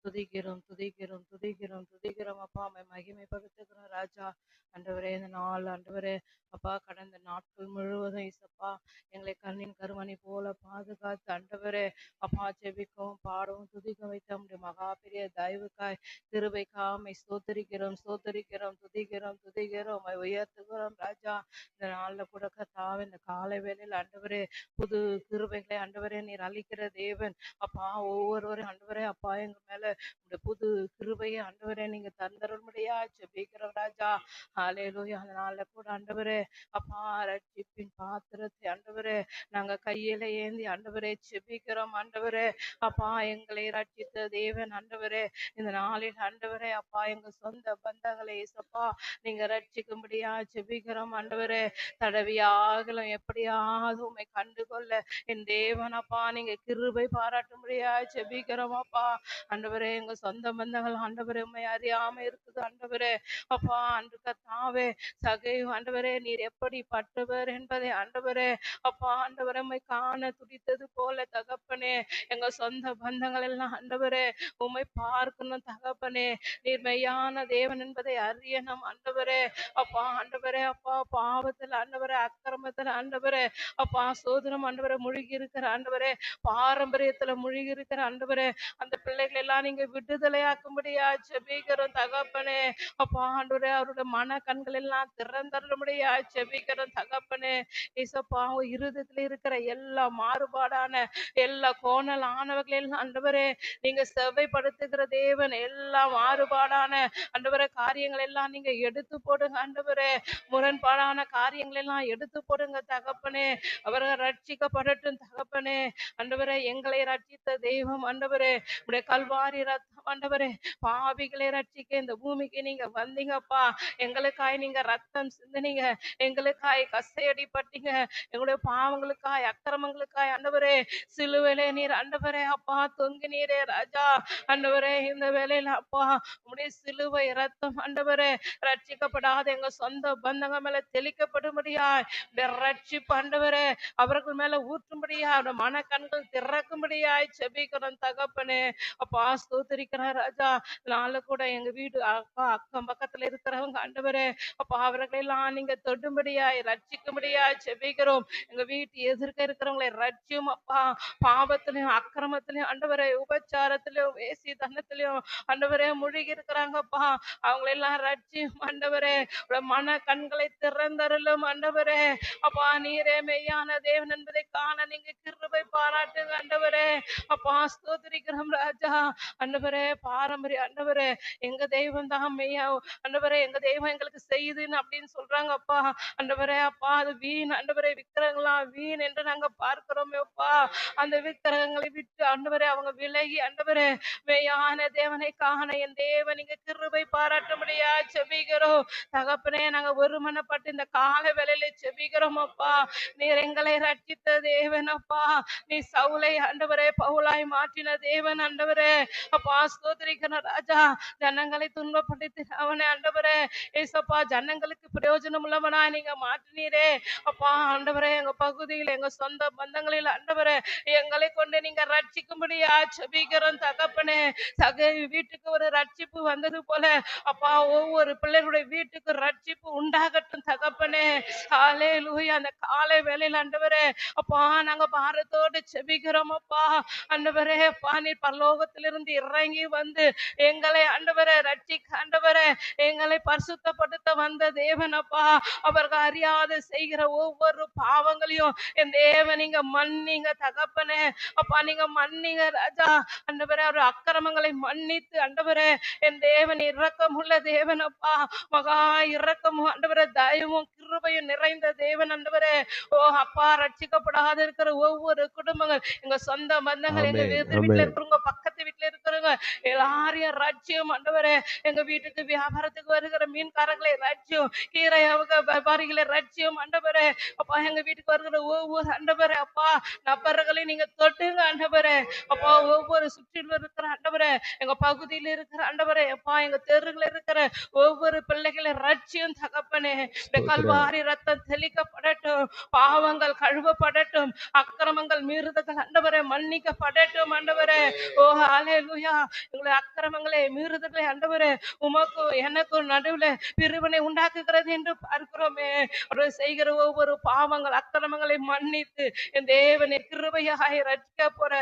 Speaker 4: துதிக்கிறோம் துதிக்கிறோம் துதிக்கிறோம் துதிக்கிறோம் அப்பா. உம்மை மகிமைப்படுத்துகிறோம் ராஜா. ஆண்டவரே இந்த நாள் ஆண்டவரே அப்பா கடந்த நாட்கள் முழுவதும் இசப்பா எங்களை கண்ணின் கருமணி போல பாதுகாத்து ஆண்டவரே அப்பா ஜெபிக்கவும் பாடவும் துதிக்க வைத்த நம்முடைய மகா பெரிய தயவுக்காய் கிருபைக்காமை ஸ்தோத்தரிக்கிறோம் ஸ்தோத்தரிக்கிறோம் துதிக்கிறோம் துதிக்கிறோம் உம்மை உயர்த்துகிறோம் ராஜா. இந்த நாள்ல கூட கர்த்தாவே இந்த காலை வேளையில் ஆண்டவரே புது கிருபைகளை ஆண்டவரே நீர் அளிக்கிற தேவன் அப்பா. ஒவ்வொருவரும் ஆண்டவரே அப்பா எங்க மேல இந்த புது கிருபையை ஆண்டவரே நீங்க தந்தருள்படியா ஜெபிக்கிறோம் ராஜா. ஹalleluya. அந்த நாள்ல கூட ஆண்டவரே அப்பா ரட்சிப்பின் பாத்திரத்தை ஆண்டவரே நாங்க கையில ஏந்தி ஆண்டவரே ஜெபிக்கிறோம் ஆண்டவரே அப்பா. எங்களை ரட்சித்த தேவன் ஆண்டவரே இந்த நாளில் ஆண்டவரே அப்பா எங்க சொந்த பந்தங்களை இயேசப்பா நீங்க ரட்சிக்கும்படியா ஜெபிக்கிறோம் ஆண்டவரே. தடவியாகலும் எப்படியாவது உம்மை கண்டுகொள்ள என் தேவன் அப்பா நீங்க கிருபை பாராட்டும்படியா ஜெபிக்கிறோம் அப்பா. ஆண்டவரே எங்க சொந்த பந்தங்கள் ஆண்டவரே உம்மை அறியாம இருக்குது ஆண்டவரே அப்பா. அன்று கர்த்தாவே சகைவு ஆண்டவரே நீர் எப்படி பட்டவர் என்பதை ஆண்டவரே அப்பா ஆண்டவரே உம்மை காண துடித்தது போல தகப்பனே எங்க சொந்த பந்தங்கள் எல்லாம் ஆண்டவரே உம்மை பார்க்கணும் தகப்பனே. நீர் மெய்யான தேவன் என்பதை அறியணும் ஆண்டவரே அப்பா. ஆண்டவரே அப்பா பாவத்தில் ஆண்டவரே அக்கிரமத்தில் ஆண்டவரே அப்பா சோதனம் ஆண்டவரே முழுகி இருக்கிற ஆண்டவரே பாரம்பரியத்துல முழுகி இருக்கிற ஆண்டவரே அந்த பிள்ளைகள் எல்லாம் நீங்க விடுதலையாக்கும்படியா ஜெபிக்கிறோம் தகப்பனே அப்பா. ஆண்டவரே அவருடைய மன கண்கள் எல்லாம் திறந்தருளும்படியா ஜெபிக்கிறோம் தகப்பனே. இசப்பா இருதயத்துல இருக்கிற எல்லா மாறுபாடான எல்லா கோணல் ஆனவர்கள் எல்லாம் ஆண்டவரே நீங்க செவ்வைப்படுத்துகிற தேவன். எல்லா மாறுபாடான ஆண்டவரே காரியங்கள் எல்லாம் நீங்க எடுத்து போடுங்க ஆண்டவரே. முரண்பாடான காரியங்கள் எல்லாம் எடுத்து போடுங்க தகப்பனே. அவர்கள் ரட்சிக்கப்படட்டும் தகப்பனே. ஆண்டவரே எங்களை ரட்சித்த தெய்வம் ஆண்டவரே உடைய கல்வாரி ரத்தம் ஆண்டவரே பாவிகளை ரட்சிக்க இந்த பூமிக்கு நீங்க வந்தீங்கப்பா. எங்களுக்காய் நீங்க ரத்தம் சிந்தினீங்க, எங்களுக்காய் கசையடிப்பட்டீங்க, எங்களுடைய பாவங்களுக்காய் அக்கிரமங்களுக்காய் ஆண்டவரே சிலுவையிலே நீர் ஆண்டவரே அப்பா தொங்கினீரே ராஜா. ஆண்டவரே இந்த வேளையில அப்பா உம்முடைய சிலுவை ரத்தம் ஆண்டவரே ரட்சிக்கப்படாத எங்க சொந்த பந்தங்க மேல தெளிக்கப்படும்படியா ரட்சிப்பு ஆண்டவரே அவர்கள் மேல ஊற்றும்படியா மன கண்கள் திறக்கும்படியாய் செபிக்கிறோம் தகப்பனே அப்பா. ஸ்தோத்திரிக்கிறேன் ராஜா. நாளை கூட எங்க வீடு அப்பா அக்கம் பக்கத்துல இருக்கிறவங்க ஆண்டவரே அப்பா அவர்களெல்லாம் நீங்க தொடும்படியாய் ரட்சிக்கும்படியாய் செபிக்கிறோம். எங்க வீட்டு எதிர்க்க இருக்கிறவங்களை ரட்சியும் அப்பா. பாவத்திலையும் அக்கிரமத்திலையும் ஆண்டவரே உபச்சாரத்திலையும் வேசி தனத்திலையும் ஆண்டவரே முழுகி இருக்கிறாங்கப்பா. அவங்களெல்லாம் ரட்சியும் ஆண்டவரே. மன கண்களை திறந்தருளும் ஆண்டவரே அப்பா. நீரே மெய்யான தேவன் என்பதை காண நீங்க கிருபை பாராட்டுங்க ஆண்டவரே அப்பா. ஸ்தோத்திரிக்கிறோம் ராஜா. ஆண்டவரே பாரம்பரிய ஆண்டவரே எங்க தெய்வம் தான் மெய்யா ஆண்டவரே எங்க தெய்வம் எங்களுக்கு செய்யுதுன்னு அப்படின்னு சொல்றாங்க அப்பா. ஆண்டவரே அப்பா அது வீண் ஆண்டவரே. விக்கிரகங்களாம் வீண் என்று நாங்க பார்க்கிறோமே அப்பா. அந்த விக்கிரகங்களை விட்டு ஆண்டவரே அவங்க விலகி ஆண்டவரே மெய்யான தேவனை காண என் தேவன் நீங்க கிருபை பாராட்டும்படியா செபிக்கிறோம் தகப்பனே. நாங்க ஒருமனப்பட்டு இந்த கால வேளையில செபிக்கிறோம் அப்பா. நீர் எங்களை ரட்சித்த தேவன் அப்பா. நீ சவுலை ஆண்டவரே பவுலாய் மாற்றின தேவன் ஆண்டவரே அப்பா. ஸ்தோத்திரிக்கிற ராஜா. ஜனங்களை துன்பப்படுத்தி அவனை ஆண்டவரே ஏசப்பா ஜனங்களுக்கு பிரயோஜனம் உள்ளவனா நீங்க மாற்றினீரே அப்பா. ஆண்டவரே எங்க பகுதியில் எங்க சொந்த பந்தங்களில் ஆண்டவரே எங்களை கொண்டு நீங்க ரட்சிக்கும்படியா ஜெபிக்கிறோம் தகப்பனே. சகை வீட்டுக்கு ஒரு ரட்சிப்பு வந்தது போல அப்பா ஒவ்வொரு பிள்ளைகளுடைய வீட்டுக்கு ரட்சிப்பு உண்டாகட்டும் தகப்பனே. ஹல்லேலூயா. அந்த காலை வேளையில் ஆண்டவரே அப்பா நாங்க பாரத்தோடு செபிக்கிறோம் அப்பா. ஆண்டவரே அப்பா நீர் பரலோகத்திலிருந்து இறங்கி வந்து எங்களை ஆண்டவரே ரட்சிக்க ஆண்டவரே எங்களை பரிசுத்தப்படுத்த வந்த தேவன் அப்பா. அவர்கள் அறியாத செய்கிற ஒவ்வொரு பாவங்களையும் என் தேவன் நீங்க மன்னிங்க தகப்பனே அப்பா. நீங்க மன்னிங்க ராஜா. ஆண்டவரே அவர் அக்கிரமங்களை மன்னித்து ஆண்டவரே என் தேவன் இரக்கமுள்ள தேவன் அப்பா. மகா இரக்கமும் ஆண்டவரே தயவும் கிருபையும் நிறைந்த தேவன் ஆண்டவரே. ஓ அப்பா ரட்சிக்கப்படாத இருக்கிற ஒவ்வொரு குடும்பங்கள் எங்க சொந்த பந்தங்கள் எங்க
Speaker 1: ஆமென்
Speaker 4: எதிர் வீட்டுல
Speaker 1: ஆமென்
Speaker 4: இருக்கிறவங்க பக்கத்து வீட்டுல இருக்கிறவங்க எல்லாரையும் ரட்சியம் ஆண்டவரே. எங்க வீட்டுக்கு வியாபாரத்துக்கு வருகிற மீன்காரங்களை ரட்சியம், கீரை அவங்க வியாபாரிகளை ரட்சியம் ஆண்டவரே அப்பா. எங்க வீட்டுக்கு வருகிற ஒவ்வொரு ஆண்டவரே அப்பா நபர்களையும் நீங்க தொட்டுங்க ஆண்டவரே அப்பா. ஒவ்வொரு சுற்றிலும் இருக்கிற ஆண்டவரே எங்க பகுதியில் இருக்கிற ஆண்டவரே அப்பா எங்க தெருவில் இருக்கிற ஒவ்வொரு பிள்ளைகளை ரட்சியம் தகப்பனே. இந்த
Speaker 1: ஸ்தோத்திரம்
Speaker 4: கல்வாரி கல்வாரி ரத்தம் தெளிக்கப்படட்டும், பாவங்கள் கழுவப்படட்டும், அக்கிரமங்கள் மீறுதல் ஆண்டவரே மன்னிக்கப்படட்டும் ஆண்டவரே. ஓ ஹalleluya. எங்களுடைய அக்கிரமங்களை மீறுதலை ஆண்டவரே உமக்கும் எனக்கும் நடுவுல பிரிவினை உண்டாக்குகிறது என்று பார்க்கிறோமே. அவர் செய்கிற ஒவ்வொரு பாவங்கள் அக்கிரமங்களை மன்னித்து என் தேவனை கிருபையாய் ரட்சிக்க போற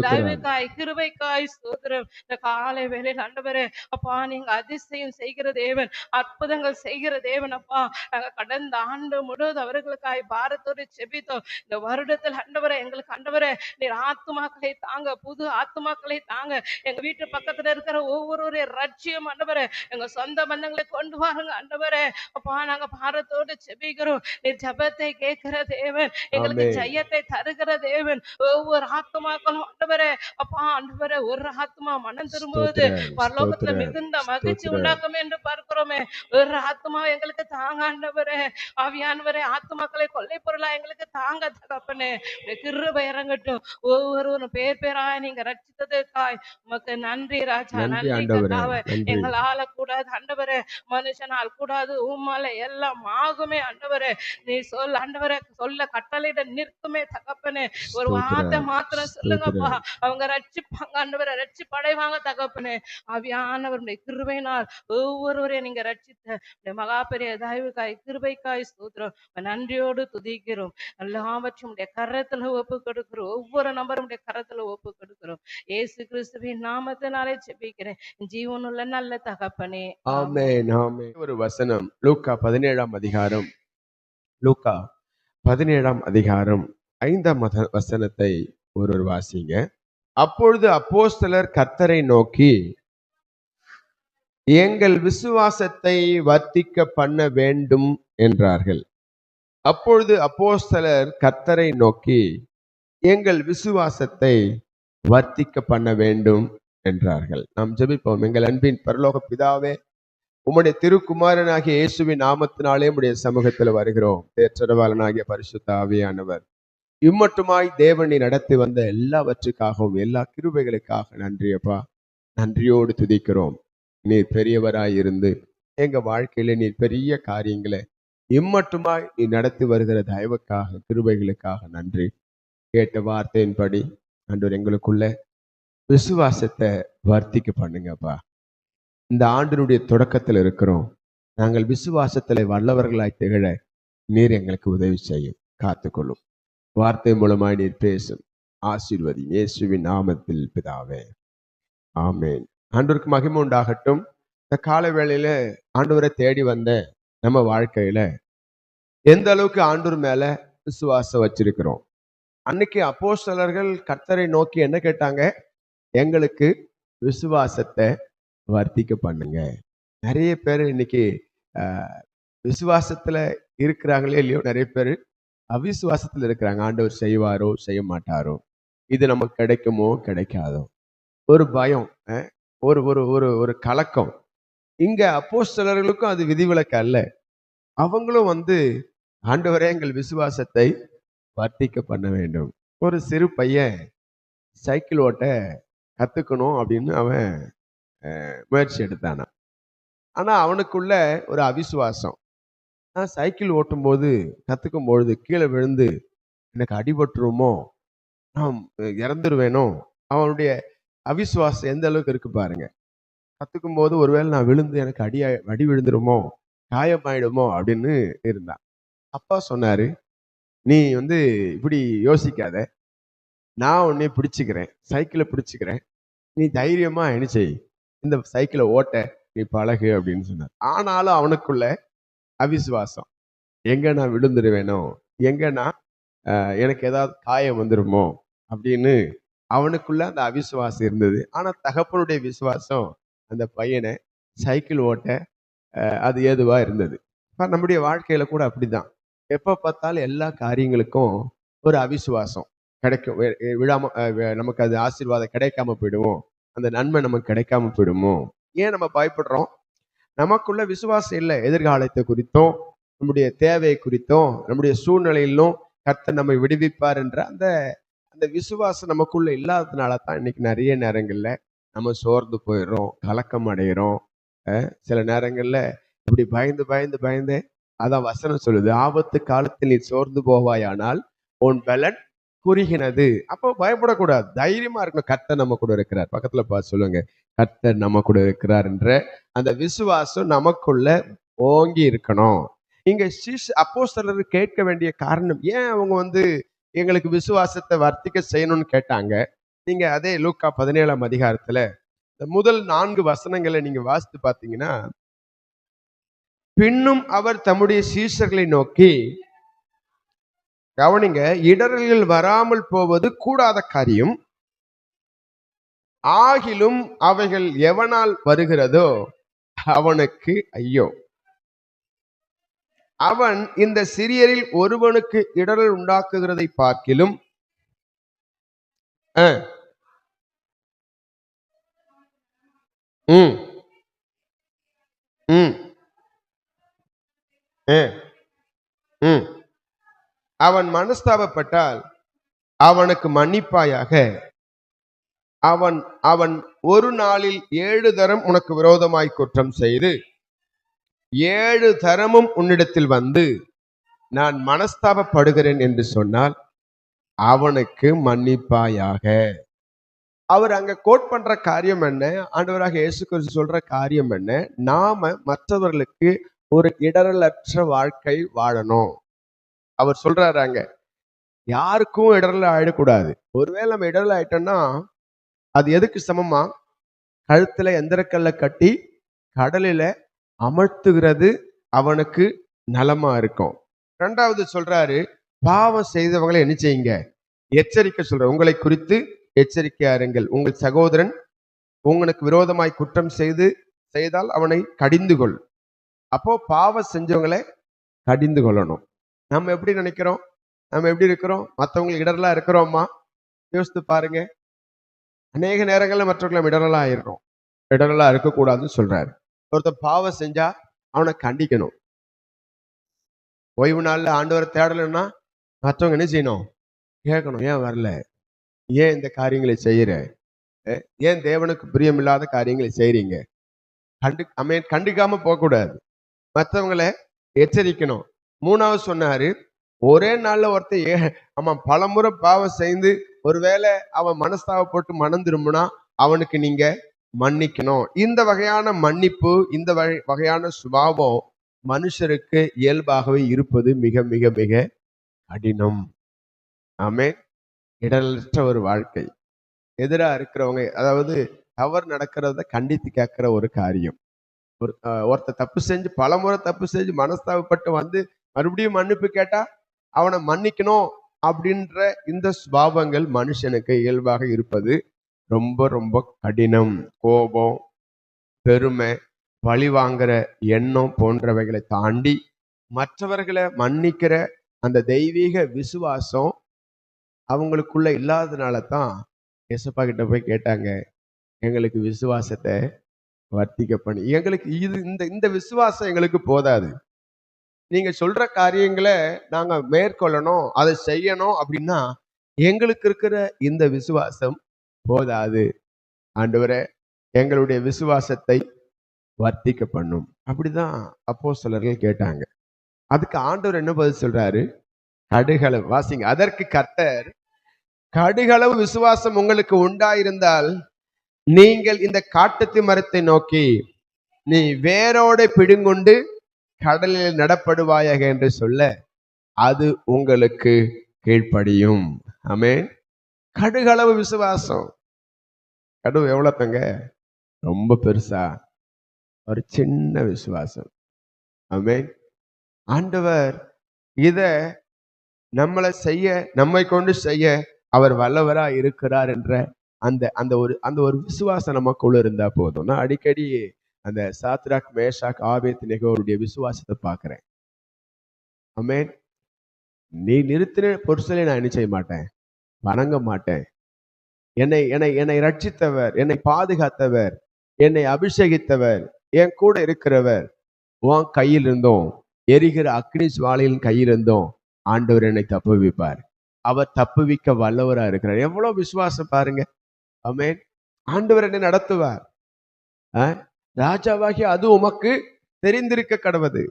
Speaker 4: தயவுக்காய் கிருபைக்காய் ஸ்தோத்திரம். இந்த காலை வேளையில் ஆண்டவரே அப்பா, நீங்க அதிசயம் செய்கிற தேவன், அற்புதங்கள் செய்கிற தேவன் அப்பா. நாங்க கடந்த ஆண்டு முழுவதும் அவர்களுக்காய் பாரத்தோடு செபித்தோம். இந்த வருடத்தில் ஆண்டவரே எங்களுக்கு ஆண்டவரே நீர் ஆத்துமாக்களை தாங்க, புது ஆத்துமாக்களை தாங்க. எங்க வீட்டு பக்கத்துல இருக்கிற ஒவ்வொருவரைய ரட்சியம் ஆண்டவரே. எங்க சொந்த பந்தங்களை கொண்டு வாருங்க ஆண்டவரே. அப்பா, நாங்க பாரத்தோடு செபிக்கிறோம். நீர் ஜெபத்தை கேட்கிற தேவன், எங்களுக்கு ஜெயத்தை தருகிற தேவன். ஒவ்வொரு ஆத்துமாக்களும் ஆண்டவரே அப்பா ஆண்டவரே ஒரு ஆத்துமா மனம் திரும்புவது பரலோகத்துல மிகுந்த மகிழ்ச்சி உண்டாக்கும் என்று பார்க்கிறோமே. ஒரு ஆத்துமா எங்களுக்கு தாங்க ஆண்டவரே. ஆவியானவரே, ஆத்துமாக்களை கொள்ளை பொருளா எங்களுக்கு தாங்க தகப்பனே. கிருபை இறங்கட்டும். ஒவ்வொருவரும் பேர் பேராய் நீங்க ரட்சித்ததுக்காய் உமக்கு நன்றி ராஜா, நன்றி கர்த்தாவே. எங்களால கூடாது ஆண்டவரே, மனுஷனால் கூடாது, உம்மால எல்லாம் ஆகுமே ஆண்டவரே. நீ சொல் ஆண்டவரே, சொல்ல கட்டளையிட நிற்குமே தகப்பனே. ஒரு வார்த்தை மாத்திரம் சொல்லுங்கப்பா, அவங்க ரட்சிப்பாங்க ஆண்டவரே, ரட்சிப்படைவாங்க தகப்பனே. ஆவியானவருடைய கிருபையினால் ஒவ்வொருவரையும் நீங்க ரட்சித்த மகா பெரிய தயவுக்காய் கிருபைக்காய் ஸ்தோத்திரம். நன்றியோடு துதிக்கிறோம். எல்லாவற்றும் கரத்துல ஒப்பு கொடுக்கிறோம். ஒவ்வொரு நபரும் கரத்துல ஒப்பு கொடுக்கிறோம். இயேசு கிறிஸ்துவின் நாமத்தினாலே ஜெபிக்கிறேன் ஜீவனுள்ள நல்ல தகப்பனே,
Speaker 1: ஆமென். ஆமென். ஒரு வசனம் லூக்கா 17ஆம் அதிகாரம், லூக்கா 17ஆம் அதிகாரம் 5ஆம் வசனத்தை ஒருவர் வாசிங்க. அப்பொழுது அப்போஸ்தலர் கர்த்தரை நோக்கி, எங்கள் விசுவாசத்தை வர்த்திக்க பண்ண வேண்டும் என்றார்கள். அப்பொழுது அப்போஸ்தலர் கர்த்தரை நோக்கி, எங்கள் விசுவாசத்தை வர்த்திக்க பண்ண வேண்டும் என்றார்கள். நாம் ஜெபிப்போம். எங்கள் அன்பின் பரலோக பிதாவே, உம்முடைய திருக்குமாரனாகிய இயேசுவின் நாமத்தினாலே உம்முடைய சமூகத்தில் வருகிறோம். தேற்றரவாளனாகிய பரிசுத்த ஆவியானவர், இம்மட்டுமாய் தேவனை நடத்தி வந்த எல்லாவற்றுக்காகவும் எல்லா கிருபைகளுக்காக நன்றியப்பா. நன்றியோடு துதிக்கிறோம். நீர் பெரியவராய் இருந்து எங்க வாழ்க்கையில நீர் பெரிய காரியங்களை இம்மட்டுமாய் நீ நடத்தி வருகிற தயவுக்காக கிருபைகளுக்காக நன்றி. கேட்ட வார்த்தையின்படி ஆண்டவர் எங்களுக்குள்ள விசுவாசத்தை வர்த்திக்க பண்ணுங்கப்பா. இந்த ஆண்டினுடைய தொடக்கத்தில் இருக்கிறோம். நாங்கள் விசுவாசத்துல வல்லவர்களாய் திகழ நீர் எங்களுக்கு உதவி செய்யும், காத்துக்கொள்ளும். வார்த்தை மூலமாய் நீர் பேசும், ஆசீர்வதி. இயேசுவின் நாமத்தில் பிதாவே, ஆமென். ஆண்டவருக்கு மகிமை உண்டாகட்டும். இந்த கால வேளையில ஆண்டவரை தேடி வந்த நம்ம வாழ்க்கையில எந்த அளவுக்கு ஆண்டவர் மேல விசுவாசம் வச்சிருக்கிறோம். அன்னைக்கு அப்போஸ்தலர்கள் கர்த்தரை நோக்கி என்ன கேட்டாங்க? எங்களுக்கு விசுவாசத்தை வர்த்திக்க பண்ணுங்க. நிறைய பேர் இன்னைக்கு விசுவாசத்துல இருக்கிறாங்களே இல்லையோ, நிறைய பேர் அவிசுவாசத்துல இருக்கிறாங்க. ஆண்டவர் செய்வாரோ செய்ய மாட்டாரோ, இது நமக்கு கிடைக்குமோ கிடைக்காதோ, ஒரு பயம், ஒரு ஒரு ஒரு ஒரு கலக்கம். இங்க அப்போஸ்தலர்களுக்கும் அது விதிவிலக்கு அல்ல. அவங்களும் ஆண்டவரே எங்கள் விசுவாசத்தை வர்த்திக்க பண்ண வேண்டும். ஒரு சிறு பையன் சைக்கிள் ஓட்ட கத்துக்கணும் அப்படின்னு அவன் முயற்சி எடுத்தானா. ஆனா அவனுக்குள்ள ஒரு அவிசுவாசம். நான் சைக்கிள் ஓட்டும் போது கத்துக்கும் பொழுது கீழே விழுந்து எனக்கு அடிபட்டுருமோ, நான் இறந்துருவேனோ. அவனுடைய அவிசுவாசம் எந்த அளவுக்கு இருக்கு பாருங்க. கத்துக்கும் போது ஒருவேளை நான் விழுந்து எனக்கு அடி விழுந்துருமோ, காயமாயிடுமோ அப்படின்னு இருந்தான். அப்பா சொன்னாரு, நீ இப்படி யோசிக்காத, நான் உன்னை பிடிச்சுக்கிறேன், சைக்கிளை பிடிச்சுக்கிறேன், நீ தைரியமா என்ன செய், இந்த சைக்கிளை ஓட்ட நீ பழகு அப்படின்னு சொன்னார். ஆனாலும் அவனுக்குள்ள அவிசுவாசம், எங்க நான் விழுந்துருவேனோ, எங்க நான் எனக்கு ஏதாவது காயம் வந்துருமோ அப்படின்னு அவனுக்குள்ள அந்த அவிசுவாசம் இருந்தது. ஆனா தகப்பனுடைய விசுவாசம் அந்த பையனை சைக்கிள் ஓட்ட அது ஏதுவா இருந்தது. நம்முடைய வாழ்க்கையில கூட அப்படிதான். எப்ப பார்த்தாலும் எல்லா காரியங்களுக்கும் ஒரு அவிசுவாசம் கிடைக்கும். விழாம நமக்கு அது ஆசீர்வாதம் கிடைக்காம போயிடுவோம், அந்த நன்மை நமக்கு கிடைக்காம போயிடுமோ. ஏன் நம்ம பயப்படுறோம்? நமக்குள்ள விசுவாசம் இல்லை. எதிர்காலத்தை குறித்தும் நம்முடைய தேவை குறித்தும் நம்முடைய சூழ்நிலையிலும் கர்த்தர் நம்மை விடுவிப்பார் என்ற அந்த அந்த விசுவாசம் நமக்குள்ள இல்லாததுனால தான் இன்னைக்கு நிறைய நேரங்கள்ல நம்ம சோர்ந்து போயிடுறோம், கலக்கம் அடைகிறோம். சில நேரங்கள்ல இப்படி பயந்து பயந்து பயந்து அதான் வசனம் சொல்லுது, ஆபத்து காலத்தில் நீ சோர்ந்து போவாயானால் உன் பலன் குறுகினது. அப்போ பயப்படக்கூடாது, தைரியமா இருக்கணும். கர்த்தர் நம்ம கூட இருக்கிறார். பக்கத்துல பார்த்து சொல்லுங்க, கர்த்தர் நம்ம கூட இருக்கிறார் என்ற அந்த விசுவாசம் நமக்குள்ள ஓங்கி இருக்கணும். இங்க அப்போஸ்தலர் கேட்க வேண்டிய காரணம், ஏன் அவங்க எங்களுக்கு விசுவாசத்தை வர்த்திக்க செய்யணும்னு கேட்டாங்க. நீங்க அதே லூக்கா 17ஆம் அதிகாரத்துல முதல் 4 வசனங்களை நீங்க வாசித்து பார்த்தீங்கன்னா, பின்னும் அவர் தம்முடைய சீஷர்களை நோக்கி, கவனிங்க, இடரல்கள் வராமல் போவது கூடாத காரியம், ஆகிலும் அவைகள் எவனால் வருகிறதோ அவனுக்கு ஐயோ. அவன் இந்த சிறியரில் ஒருவனுக்கு இடரல் உண்டாக்குகிறதை பார்க்கிலும் அவன் மனஸ்தாபப்பட்டால் அவனுக்கு மன்னிப்பாயாக. அவன் அவன் ஒரு நாளில் 7 தரம் உனக்கு விரோதமாய் குற்றம் செய்து 7 தரமும் உன்னிடத்தில் வந்து நான் மனஸ்தாபப்படுகிறேன் என்று சொன்னால் அவனுக்கு மன்னிப்பாயாக. அவர் அங்க கோட் பண்ற காரியம் என்ன? ஆண்டவராக இயேசு கிறிஸ்து சொல்ற காரியம் என்ன? நாம மற்றவர்களுக்கு ஒரு இடரலற்ற வாழ்க்கை வாழணும். அவர் சொல்றாரு, அங்க யாருக்கும் இடரல் ஆயிடக்கூடாது. ஒருவேளை நம்ம இடரல் ஆயிட்டோம்னா அது எதுக்கு சமமா? கழுத்துல எந்திரக்கல்ல கட்டி கடலில அமர்த்துகிறது அவனுக்கு நலமா இருக்கும். 2வது சொல்றாரு, பாவம் செய்தவங்களை என்ன செய்யுங்க? எச்சரிக்கை சொல்ற. உங்களை குறித்து எச்சரிக்கையா இருங்கள். உங்கள் சகோதரன் உங்களுக்கு விரோதமாய் குற்றம் செய்தால் அவனை கடிந்து கொள். அப்போ பாவம் செஞ்சவங்களை கடிந்து கொள்ளணும். நம்ம எப்படி நினைக்கிறோம்? நம்ம எப்படி இருக்கிறோம்? மற்றவங்களுக்கு இடரலா இருக்கிறோமா? யோசித்து பாருங்க. அநேக நேரங்கள்ல மற்றவங்களை இடரலா ஆயிடுறோம். இடரலா இருக்கக்கூடாதுன்னு சொல்றாரு. ஒருத்தர் பாவம் செஞ்சா அவனை கண்டிக்கணும். ஓய்வு நாள்ல ஆண்டவரை தேடலைன்னா மற்றவங்க என்ன செய்யணும்? கேட்கணும், ஏன் வரல? ஏன் இந்த காரியங்களை செய்யற? ஏன் தேவனுக்கு பிரியமில்லாத காரியங்களை செய்றீங்க? கண்டுக்காம போகக்கூடாது. மற்றவங்களை எச்சரிக்கணும். 3வது சொன்னாரு, ஒரே நாள்ல ஒருத்தன் அவன் பலமுறை பாவம் செய்து ஒருவேளை அவன் மனஸ்தாபப்பட்டு மனம் திரும்பினா அவனுக்கு நீங்க மன்னிக்கணும். இந்த வகையான மன்னிப்பு, இந்த வகையான சுபாவம் மனுஷருக்கு இயல்பாகவே இருப்பது மிக மிக மிக கடினம். ஆமென். இடரலற்ற ஒரு வாழ்க்கை, எதிராக இருக்கிறவங்க, அதாவது தவறு நடக்கிறத கண்டித்து கேட்கிற ஒரு காரியம். ஒருத்தர் தப்பு செஞ்சு பலமுறை தப்பு செஞ்சு மனஸ்தாபப்பட்டு வந்து மறுபடியும் மன்னிப்பு கேட்டா அவனை மன்னிக்கணும் அப்படின்ற இந்த சுபாவங்கள் மனுஷனுக்கு இயல்பாக இருப்பது ரொம்ப ரொம்ப கடினம். கோபம், பெருமை, பழி வாங்குற எண்ணம் போன்றவைகளை தாண்டி மற்றவர்களை மன்னிக்கிற அந்த தெய்வீக விசுவாசம் அவங்களுக்குள்ள இல்லாததுனால தான் ஏசப்பா கிட்ட போய் கேட்டாங்க, எங்களுக்கு விசுவாசத்தை வர்த்திக்க பண்ணி. எங்களுக்கு இந்த விசுவாசம் எங்களுக்கு போதாது. நீங்க சொல்ற காரியங்களை நாங்க மேற்கொள்ளணும், அதை செய்யணும் அப்படின்னா எங்களுக்கு இருக்கிற இந்த விசுவாசம் போதாது. ஆண்டவரே, எங்களுடைய விசுவாசத்தை வர்த்திக்க பண்ணும். அப்படிதான் அப்போஸ்தலர்கள் கேட்டாங்க. அதுக்கு ஆண்டவர் என்ன பதில் சொல்றாரு? கடுகளவு. வாசிங்க. அதற்கு கர்த்தர், கடுகளவு விசுவாசம் உங்களுக்கு உண்டாயிருந்தால் நீங்கள் இந்த காட்டுத்தி மரத்தை நோக்கி, நீ வேரோட பிடுங்குண்டு கடலில் நடப்படுவாயாக என்று சொல்ல அது உங்களுக்கு கீழ்ப்படியும். ஆமென். கடுகளவு விசுவாசம். கடுகு எவ்வளவுங்க? ரொம்ப பெருசா? ஒரு சின்ன விசுவாசம். ஆமென். ஆண்டவர் இத நம்மை கொண்டு செய்ய அவர் வல்லவரா இருக்கிறார் என்ற அந்த ஒரு விசுவாசம் நமக்குள்ள இருந்தா போதும். நான் அடிக்கடி அந்த சாத்ராக், மேஷாக், ஆபேத்நேகோவுடைய விசுவாசத்தை பார்க்கிறேன். ஆமென். நீ நிறுத்தின பொருசலை நான் என்ன செய்ய மாட்டேன்? வணங்க மாட்டேன். என்னை ரட்சித்தவர், என்னை பாதுகாத்தவர், என்னை அபிஷேகித்தவர், என் கூட இருக்கிறவர், உன் கையில் இருந்தோம், எரிகிற அக்னி ஜுவாலையின் கையில் இருந்தோம் ஆண்டவர் என்னை தப்புவிப்பார். அவர் தப்புவிக்க வல்லவரா இருக்கிறார். எவ்வளவு விசுவாசம் பாருங்க. ஆமென். ஆண்டவர் என்னை நடத்துவார். ராஜாவாகி அது உமக்கு தெரிந்திருக்க கடவது.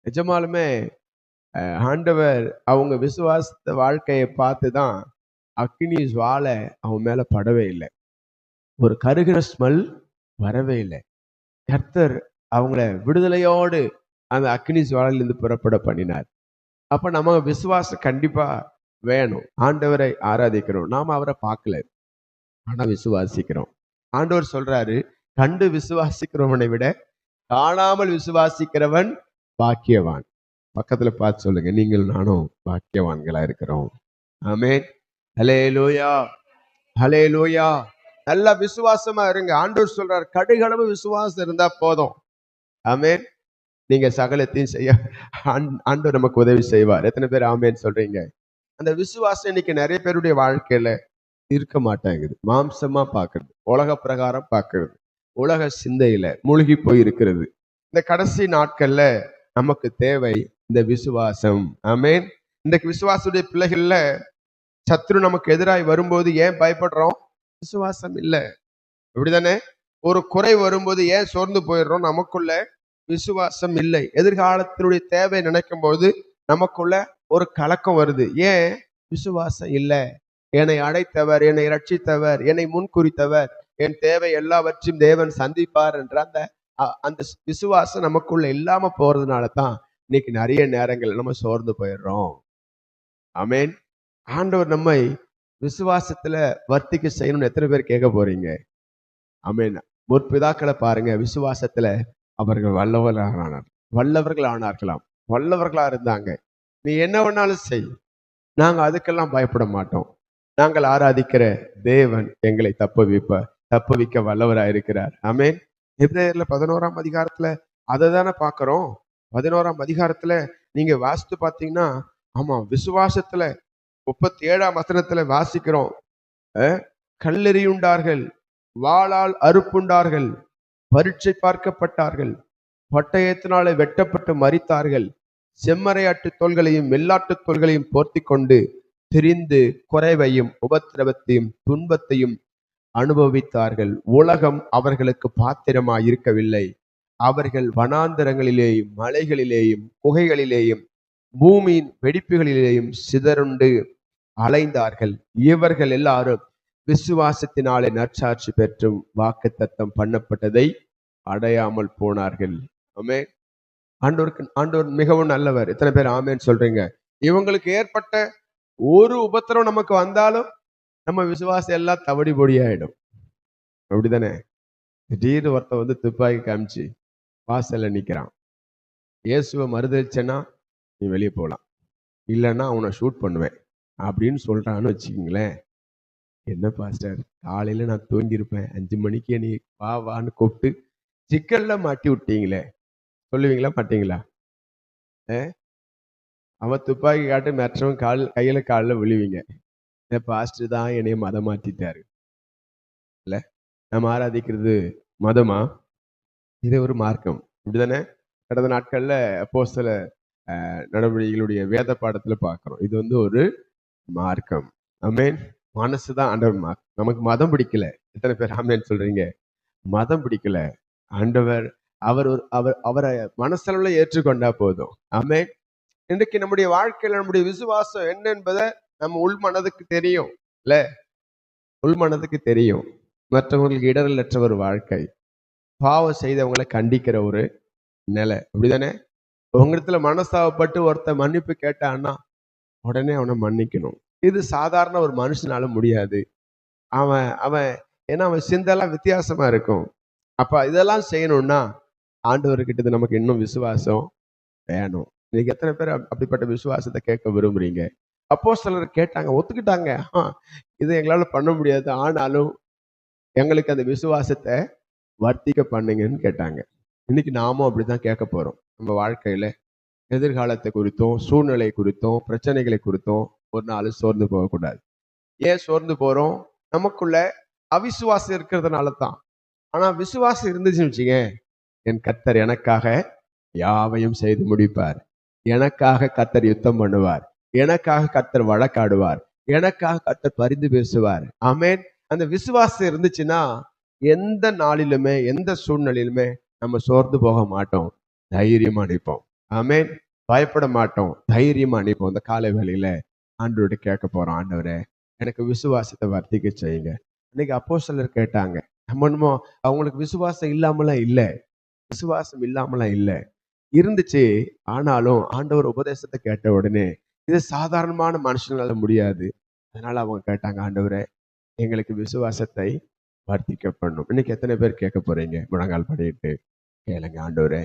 Speaker 1: நிஜமாலுமே ஆண்டவர் அவங்க விசுவாச வாழ்க்கையை பார்த்து தான் அக்கினி ஜுவாலை அவன் மேல படவே இல்லை, ஒரு கருகிற ஸ்மெல் வரவே இல்லை. கர்த்தர் அவங்கள விடுதலையோடு அந்த அக்கினி ஜுவாலையிலிருந்து புறப்பட பண்ணினார். அப்ப நம்ம விசுவாசம் கண்டிப்பா வேணும். ஆண்டவரை ஆராதிக்கிறோம், நாம அவரை பார்க்கல, ஆனா விசுவாசிக்கிறோம். ஆண்டவர் சொல்றாரு, கண்டு விசுவாசிக்கிறவனை விட காணாமல் விசுவாசிக்கிறவன் பாக்கியவான். பக்கத்துல பார்த்து சொல்லுங்க, நீங்கள் நானும் பாக்கியவான்களா இருக்கிறோம். ஆமென். ஹல்லேலூயா, ஹல்லேலூயா. நல்ல விசுவாசமா இருங்க. ஆண்டவர் சொல்றார், கடுகளவு விசுவாசம் இருந்தா போதும். ஆமென். நீங்க சகலத்தையும் செய்ய ஆண்டவர் நமக்கு உதவி செய்வார். எத்தனை பேர் ஆமென் சொல்றீங்க? அந்த விசுவாசம் இன்னைக்கு நிறைய பேருடைய வாழ்க்கையில இருக்க மாட்டேங்குது. மாம்சமா பார்க்கிறது, உலக பிரகாரம் பார்க்கிறது, உலக சிந்தையில மூழ்கி போய் இருக்கிறது. இந்த கடைசி நாட்கள்ல நமக்கு தேவை இந்த விசுவாசம். ஆமென். இந்த விசுவாசத்துடைய பிள்ளைகள்ல சத்ரு நமக்கு எதிராய் வரும்போது ஏன் பயப்படுறோம்? விசுவாசம் இல்லை, அப்படிதானே? ஒரு குறை வரும்போது ஏன் சோர்ந்து போயிடுறோம்? நமக்குள்ள விசுவாசம் இல்லை. எதிர்காலத்தினுடைய தேவை நினைக்கும் போது நமக்குள்ள ஒரு கலக்கம் வருது. ஏன்? விசுவாசம் இல்லை. என்னை அழைத்தவர், என்னை ரட்சித்தவர், என்னை முன்குறித்தவர், என் தேவை எல்லாவற்றையும் தேவன் சந்திப்பார் என்ற அந்த விசுவாசம் நமக்குள்ள இல்லாம போறதுனால தான் இன்னைக்கு நிறைய நேரங்கள் நம்ம சோர்ந்து போயிடுறோம். ஆமென். ஆண்டவர் நம்மை விசுவாசத்துல வர்த்திக்க செய்யணும்னு எத்தனை பேர் கேட்க போறீங்க? ஆமென். முற்பிதாக்களை பாருங்க, விசுவாசத்துல அவர்கள் வல்லவர்கள் ஆனார்களாம், வல்லவர்களா இருந்தாங்க. நீ என்ன வேணாலும் செய், நாங்க அதுக்கெல்லாம் பயப்பட மாட்டோம். நாங்கள் ஆராதிக்கிற தேவன் எங்களை தப்புவிக்க வல்லவராக இருக்கிறார். ஆமென். எபிரேயர்ல 11ஆம் அதிகாரத்துல அதை தானே பார்க்கிறோம். 11ஆம் அதிகாரத்துல நீங்க வாசித்து பார்த்தீங்கன்னா, ஆமா, விசுவாசத்துல 37ஆம் வசனத்துல வாசிக்கிறோம், கல்லெறியுண்டார்கள், வாளால் அறுப்புண்டார்கள், பரீட்சை பார்க்கப்பட்டார்கள், பட்டயத்தினாலே வெட்டப்பட்டு மரித்தார்கள், செம்மறையாட்டு தோள்களையும் வெள்ளாட்டு தோள்களையும் போர்த்தி கொண்டு திரிந்து குறைவையும் உபத்திரவத்தையும் துன்பத்தையும் அனுபவித்தார்கள். உலகம் அவர்களுக்கு பாத்திரமாய் இருக்கவில்லை. அவர்கள் வனாந்தரங்களிலேயும் மலைகளிலேயும் குகைகளிலேயும் பூமியின் வெடிப்புகளிலேயும் சிதறுண்டு அலைந்தார்கள். இவர்கள் எல்லாரும் விசுவாசத்தினாலே நற்சாட்சி பெற்றும் வாக்குத்தத்தம் பண்ணப்பட்டதை அடையாமல் போனார்கள். ஆமென். ஆண்டவர் மிகவும் நல்லவர். எத்தனை பேர் ஆமென் சொல்றீங்க? இவங்களுக்கு ஏற்பட்ட ஒரு உபத்திரம் நமக்கு வந்தாலும் நம்ம விசுவாசம் எல்லாம் தவடி பொடியாயிடும், அப்படிதானே? திடீர்னு ஒருத்தன் துப்பாக்கி காமிச்சு வாசல்ல நிக்கிறான், இயேசுவை மறுதளிச்சேன்னா நீ வெளியே போகலாம், இல்லைன்னா அவனை ஷூட் பண்ணுவேன் அப்படின்னு சொல்றான்னு வச்சுக்கோங்களேன். என்ன பாஸ்டர், காலையில நான் தூங்கியிருப்பேன், 5 மணிக்கு நீ வான்னு கூப்பிட்டு சிக்கல்ல மாட்டி விட்டீங்களே, சொல்லுவீங்களா மாட்டீங்களா? அவன் துப்பாக்கி காட்டு மற்றவன் கையில காலில் விழுவீங்க. பாஸ்டர் தான் என்னைய மதம் மாத்திட்டாரு. இல்ல, நம்ம ஆராதிக்கிறது மதமா? இது ஒரு மார்க்கம், இப்படிதானே? கடந்த நாட்கள்ல அப்போஸ்தல நடவடிக்கைகளுடைய வேத பாடத்துல பார்க்கிறோம், இது ஒரு மார்க்கம். ஆமென். மனசுதான் ஆண்டவர் நமக்கு மதம் பிடிக்கல. எத்தனை பேர் ஆமென் சொல்றீங்க? மதம் பிடிக்கல. ஆண்டவர் அவரை மனசளவுல ஏற்றுக்கொண்டா போதும். ஆமென். இன்றைக்கு நம்முடைய வாழ்க்கையில நம்முடைய விசுவாசம் என்ன என்பதை நம்ம உள் மனதுக்கு தெரியும், இல்ல? உள் மனதுக்கு தெரியும். மற்றவங்களுக்கு இடரலற்ற ஒரு வாழ்க்கை, பாவம் செய்தவங்களை கண்டிக்கிற ஒரு நிலை, அப்படிதானே? உங்களிடத்துல மனஸ்தாபப்பட்டு ஒருத்தர் மன்னிப்பு கேட்டான்னா உடனே அவனை மன்னிக்கணும். இது சாதாரண ஒரு மனுஷனால முடியாது. அவன் ஏன்னா அவன் சிந்தெல்லாம் வித்தியாசமா இருக்கும். அப்ப இதெல்லாம் செய்யணும்னா ஆண்டவர்கிட்ட நமக்கு இன்னும் விசுவாசம் வேணும். இன்னைக்கு எத்தனை பேர் அப்படிப்பட்ட விசுவாசத்தை கேட்க விரும்புறீங்க? அப்போஸ்தலர் கேட்டாங்க, ஒத்துக்கிட்டாங்க, இது எங்களால பண்ண முடியாது, ஆனாலும் எங்களுக்கு அந்த விசுவாசத்தை வர்த்திக்க பண்ணுங்கன்னு கேட்டாங்க. இன்னைக்கு நாமும் அப்படித்தான் கேட்க போறோம். நம்ம வாழ்க்கையில எதிர்காலத்தை குறித்தும் சூழ்நிலை குறித்தும் பிரச்சனைகளை குறித்தும் ஒரு நாள் சோர்ந்து போகக்கூடாது. ஏன் சோர்ந்து போறோம்? நமக்குள்ள அவிசுவாசம் இருக்கிறதுனால தான். ஆனா விசுவாசம் இருந்துச்சுன்னு வச்சுங்க, என் கர்த்தர் எனக்காக யாவையும் செய்து முடிப்பார், எனக்காக கர்த்தர் யுத்தம் பண்ணுவார், எனக்காக கர்த்தர் வழக்காடுவார், எனக்காக கர்த்தர் பரிந்து பேசுவார். ஆமென். அந்த விசுவாசம் இருந்துச்சுன்னா எந்த நாளிலுமே எந்த சூழ்நிலையிலுமே நம்ம சோர்ந்து போக மாட்டோம், தைரியமா நிற்போம். ஆமென். பயப்பட மாட்டோம், தைரியமா நிற்போம். இந்த காலை வேளையில ஆண்டவர்கிட்ட கேட்க போறோம். ஆண்டவரே, எனக்கு விசுவாசத்தை வர்த்திக்க செய்யுங்க. இன்னைக்கு அப்போஸ்தலர் கேட்டாங்க. நம்ம என்னமோ அவங்களுக்கு விசுவாசம் இல்லாமலாம் இல்ல, விசுவாசம் இல்லாமலாம் இல்ல, இருந்துச்சு. ஆனாலும் ஆண்டவர் உபதேசத்தை கேட்ட உடனே இது சாதாரணமான மனுஷனால முடியாது. அதனால அவங்க கேட்டாங்க, ஆண்டவரே எங்களுக்கு விசுவாசத்தை வர்த்திக்க பண்ணும். இன்னைக்கு எத்தனை பேர் கேட்க போறீங்க? முழங்கால் படியிட்டு கேளுங்க. ஆண்டவரே,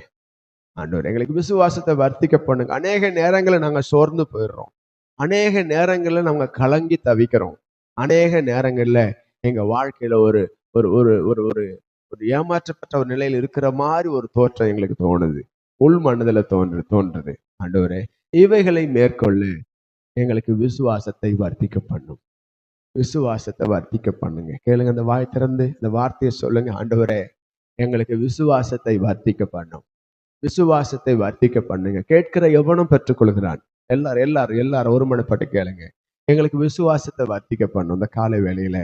Speaker 1: ஆண்டவரே எங்களுக்கு விசுவாசத்தை வர்த்திக்க பண்ணுங்க. அநேக நேரங்களில் நாங்க சோர்ந்து போயிடுறோம், அநேக நேரங்கள்ல நாங்க கலங்கி தவிக்கிறோம், அநேக நேரங்கள்ல எங்க வாழ்க்கையில ஒரு ஒரு ஒரு ஒரு ஒரு ஒரு ஏமாற்றப்பட்ட ஒரு நிலையில் இருக்கிற மாதிரி ஒரு தோற்றம் எங்களுக்கு தோணுது, உள் மனதுல தோன்றுது. ஆண்டவரே, இவைகளை மேற்கொள்ள எங்களுக்கு விசுவாசத்தை வர்த்திக்க பண்ணும். விசுவாசத்தை வர்த்திக்க பண்ணுங்க. கேளுங்க, அந்த வாய் திறந்து இந்த வார்த்தையை சொல்லுங்க. ஆண்டவரே, எங்களுக்கு விசுவாசத்தை வர்த்திக்க பண்ணும். விசுவாசத்தை வர்த்திக்க பண்ணுங்க. கேட்கிற எவனும் பெற்றுக்கொள்கிறான். எல்லாரும் எல்லாரும் எல்லாரும் ஒருமனப்பட்டு கேளுங்க. எங்களுக்கு விசுவாசத்தை வர்த்திக்க பண்ணும். இந்த காலை வேளையில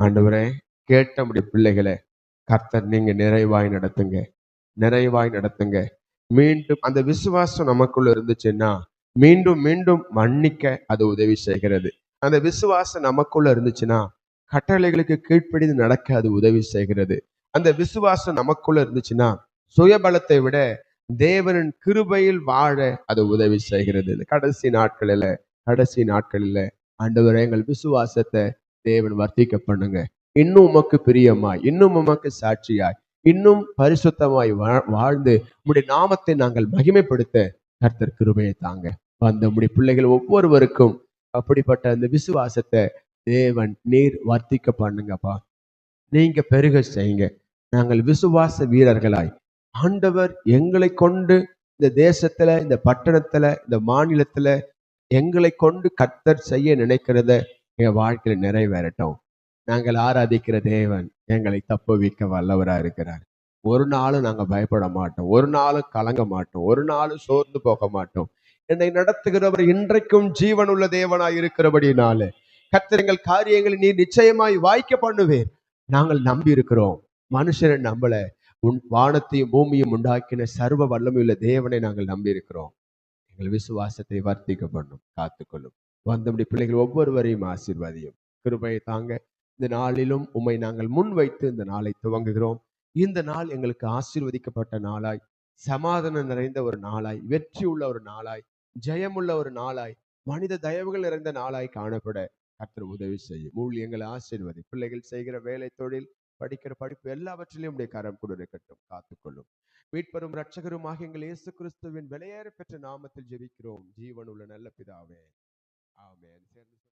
Speaker 1: ஆண்டவரே, கேட்ட நம்முடைய பிள்ளைகளை கர்த்தர் நீங்க நிறைவாய் நடத்துங்க, நிறைவாய் நடத்துங்க. மீண்டும் அந்த விசுவாசம் நமக்குள்ள இருந்துச்சுன்னா மீண்டும் மீண்டும் மன்னிக்க அது உதவி செய்கிறது. அந்த விசுவாசம் நமக்குள்ள இருந்துச்சுன்னா கட்டளைகளுக்கு கீழ்ப்படிந்து நடக்க அது உதவி செய்கிறது. அந்த விசுவாசம் நமக்குள்ள இருந்துச்சுன்னா சுயபலத்தை விட தேவனின் கிருபையில் வாழ அது உதவி செய்கிறது. இந்த கடைசி நாட்களில ஆண்டவரே, எங்கள் விசுவாசத்தை தேவன் வர்த்திக்க பண்ணுங்க. இன்னும் உமக்கு பிரியமாய், இன்னும் உமக்கு சாட்சியாய், இன்னும் பரிசுத்தமாய் வாழ்ந்து உம்முடைய நாமத்தை நாங்கள் மகிமைப்படுத்த கர்த்தர் கிருபையை தாங்க. வந்த உம்முடைய பிள்ளைகள் ஒவ்வொருவருக்கும் அப்படிப்பட்ட அந்த விசுவாசத்தை தேவன் நீர் வர்த்திக்க பண்ணுங்கப்பா. நீங்க பெருக செய்யுங்க. நாங்கள் விசுவாச வீரர்களாய் ஆண்டவர் எங்களை கொண்டு இந்த தேசத்துல, இந்த பட்டணத்துல, இந்த மாநிலத்துல எங்களை கொண்டு கர்த்தர் செய்ய நினைக்கிறத என் வாழ்க்கையில நிறைவேறட்டும். நாங்கள் ஆராதிக்கிற தேவன் எங்களை தப்புவிக்க வல்லவரா இருக்கிறார். ஒரு நாளும் நாங்க பயப்பட மாட்டோம், ஒரு நாளும் கலங்க மாட்டோம், ஒரு நாளும் சோர்ந்து போக மாட்டோம். என்னை நடத்துகிறவர் இன்றைக்கும் ஜீவனுள்ள தேவனாய் இருக்கிறபடினால கர்த்தர் எங்கள் காரியங்களை நீர் நிச்சயமாய் வாய்க்க பண்ணுவேன். நாங்கள் நம்பி இருக்கிறோம். மனுஷனை நம்பல, வானத்தையும் பூமியும் உண்டாக்கின சர்வ வல்லமையுள்ள தேவனை நாங்கள் நம்பி இருக்கிறோம். எங்கள் விசுவாசத்தை வர்த்திக்க பண்ணும், காத்துக்கொள்ளும். வந்தபடி பிள்ளைகள் ஒவ்வொருவரையும் ஆசீர்வதியும், கிருபையை தாங்க. இந்த நாளிலும் உம்மை நாங்கள் முன் வைத்து இந்த நாளை துவங்குகிறோம். இந்த நாள் எங்களுக்கு ஆசீர்வதிக்கப்பட்ட நாளாய், சமாதானம் நிறைந்த ஒரு நாளாய், வெற்றி உள்ள ஒரு நாளாய், ஜெயமுள்ள ஒரு நாளாய், மனித தயவுகள் நிறைந்த நாளாய் காணப்பட கர்த்தர் உதவி செய்யும். ஊழியங்களை ஆசீர்வதி. பிள்ளைகள் செய்கிற வேலை, தொழில், படிக்கிற படிப்பு எல்லாவற்றிலும் உடைய கரம் கூட இருக்கட்டும், காத்துக்கொள்ளும். மீட்பரும் இரட்சகருமாக எங்கள் இயேசு கிறிஸ்துவின் விலையேற பெற்ற நாமத்தில் ஜெபிக்கிறோம் ஜீவனுள்ள நல்ல பிதாவே, ஆமென்.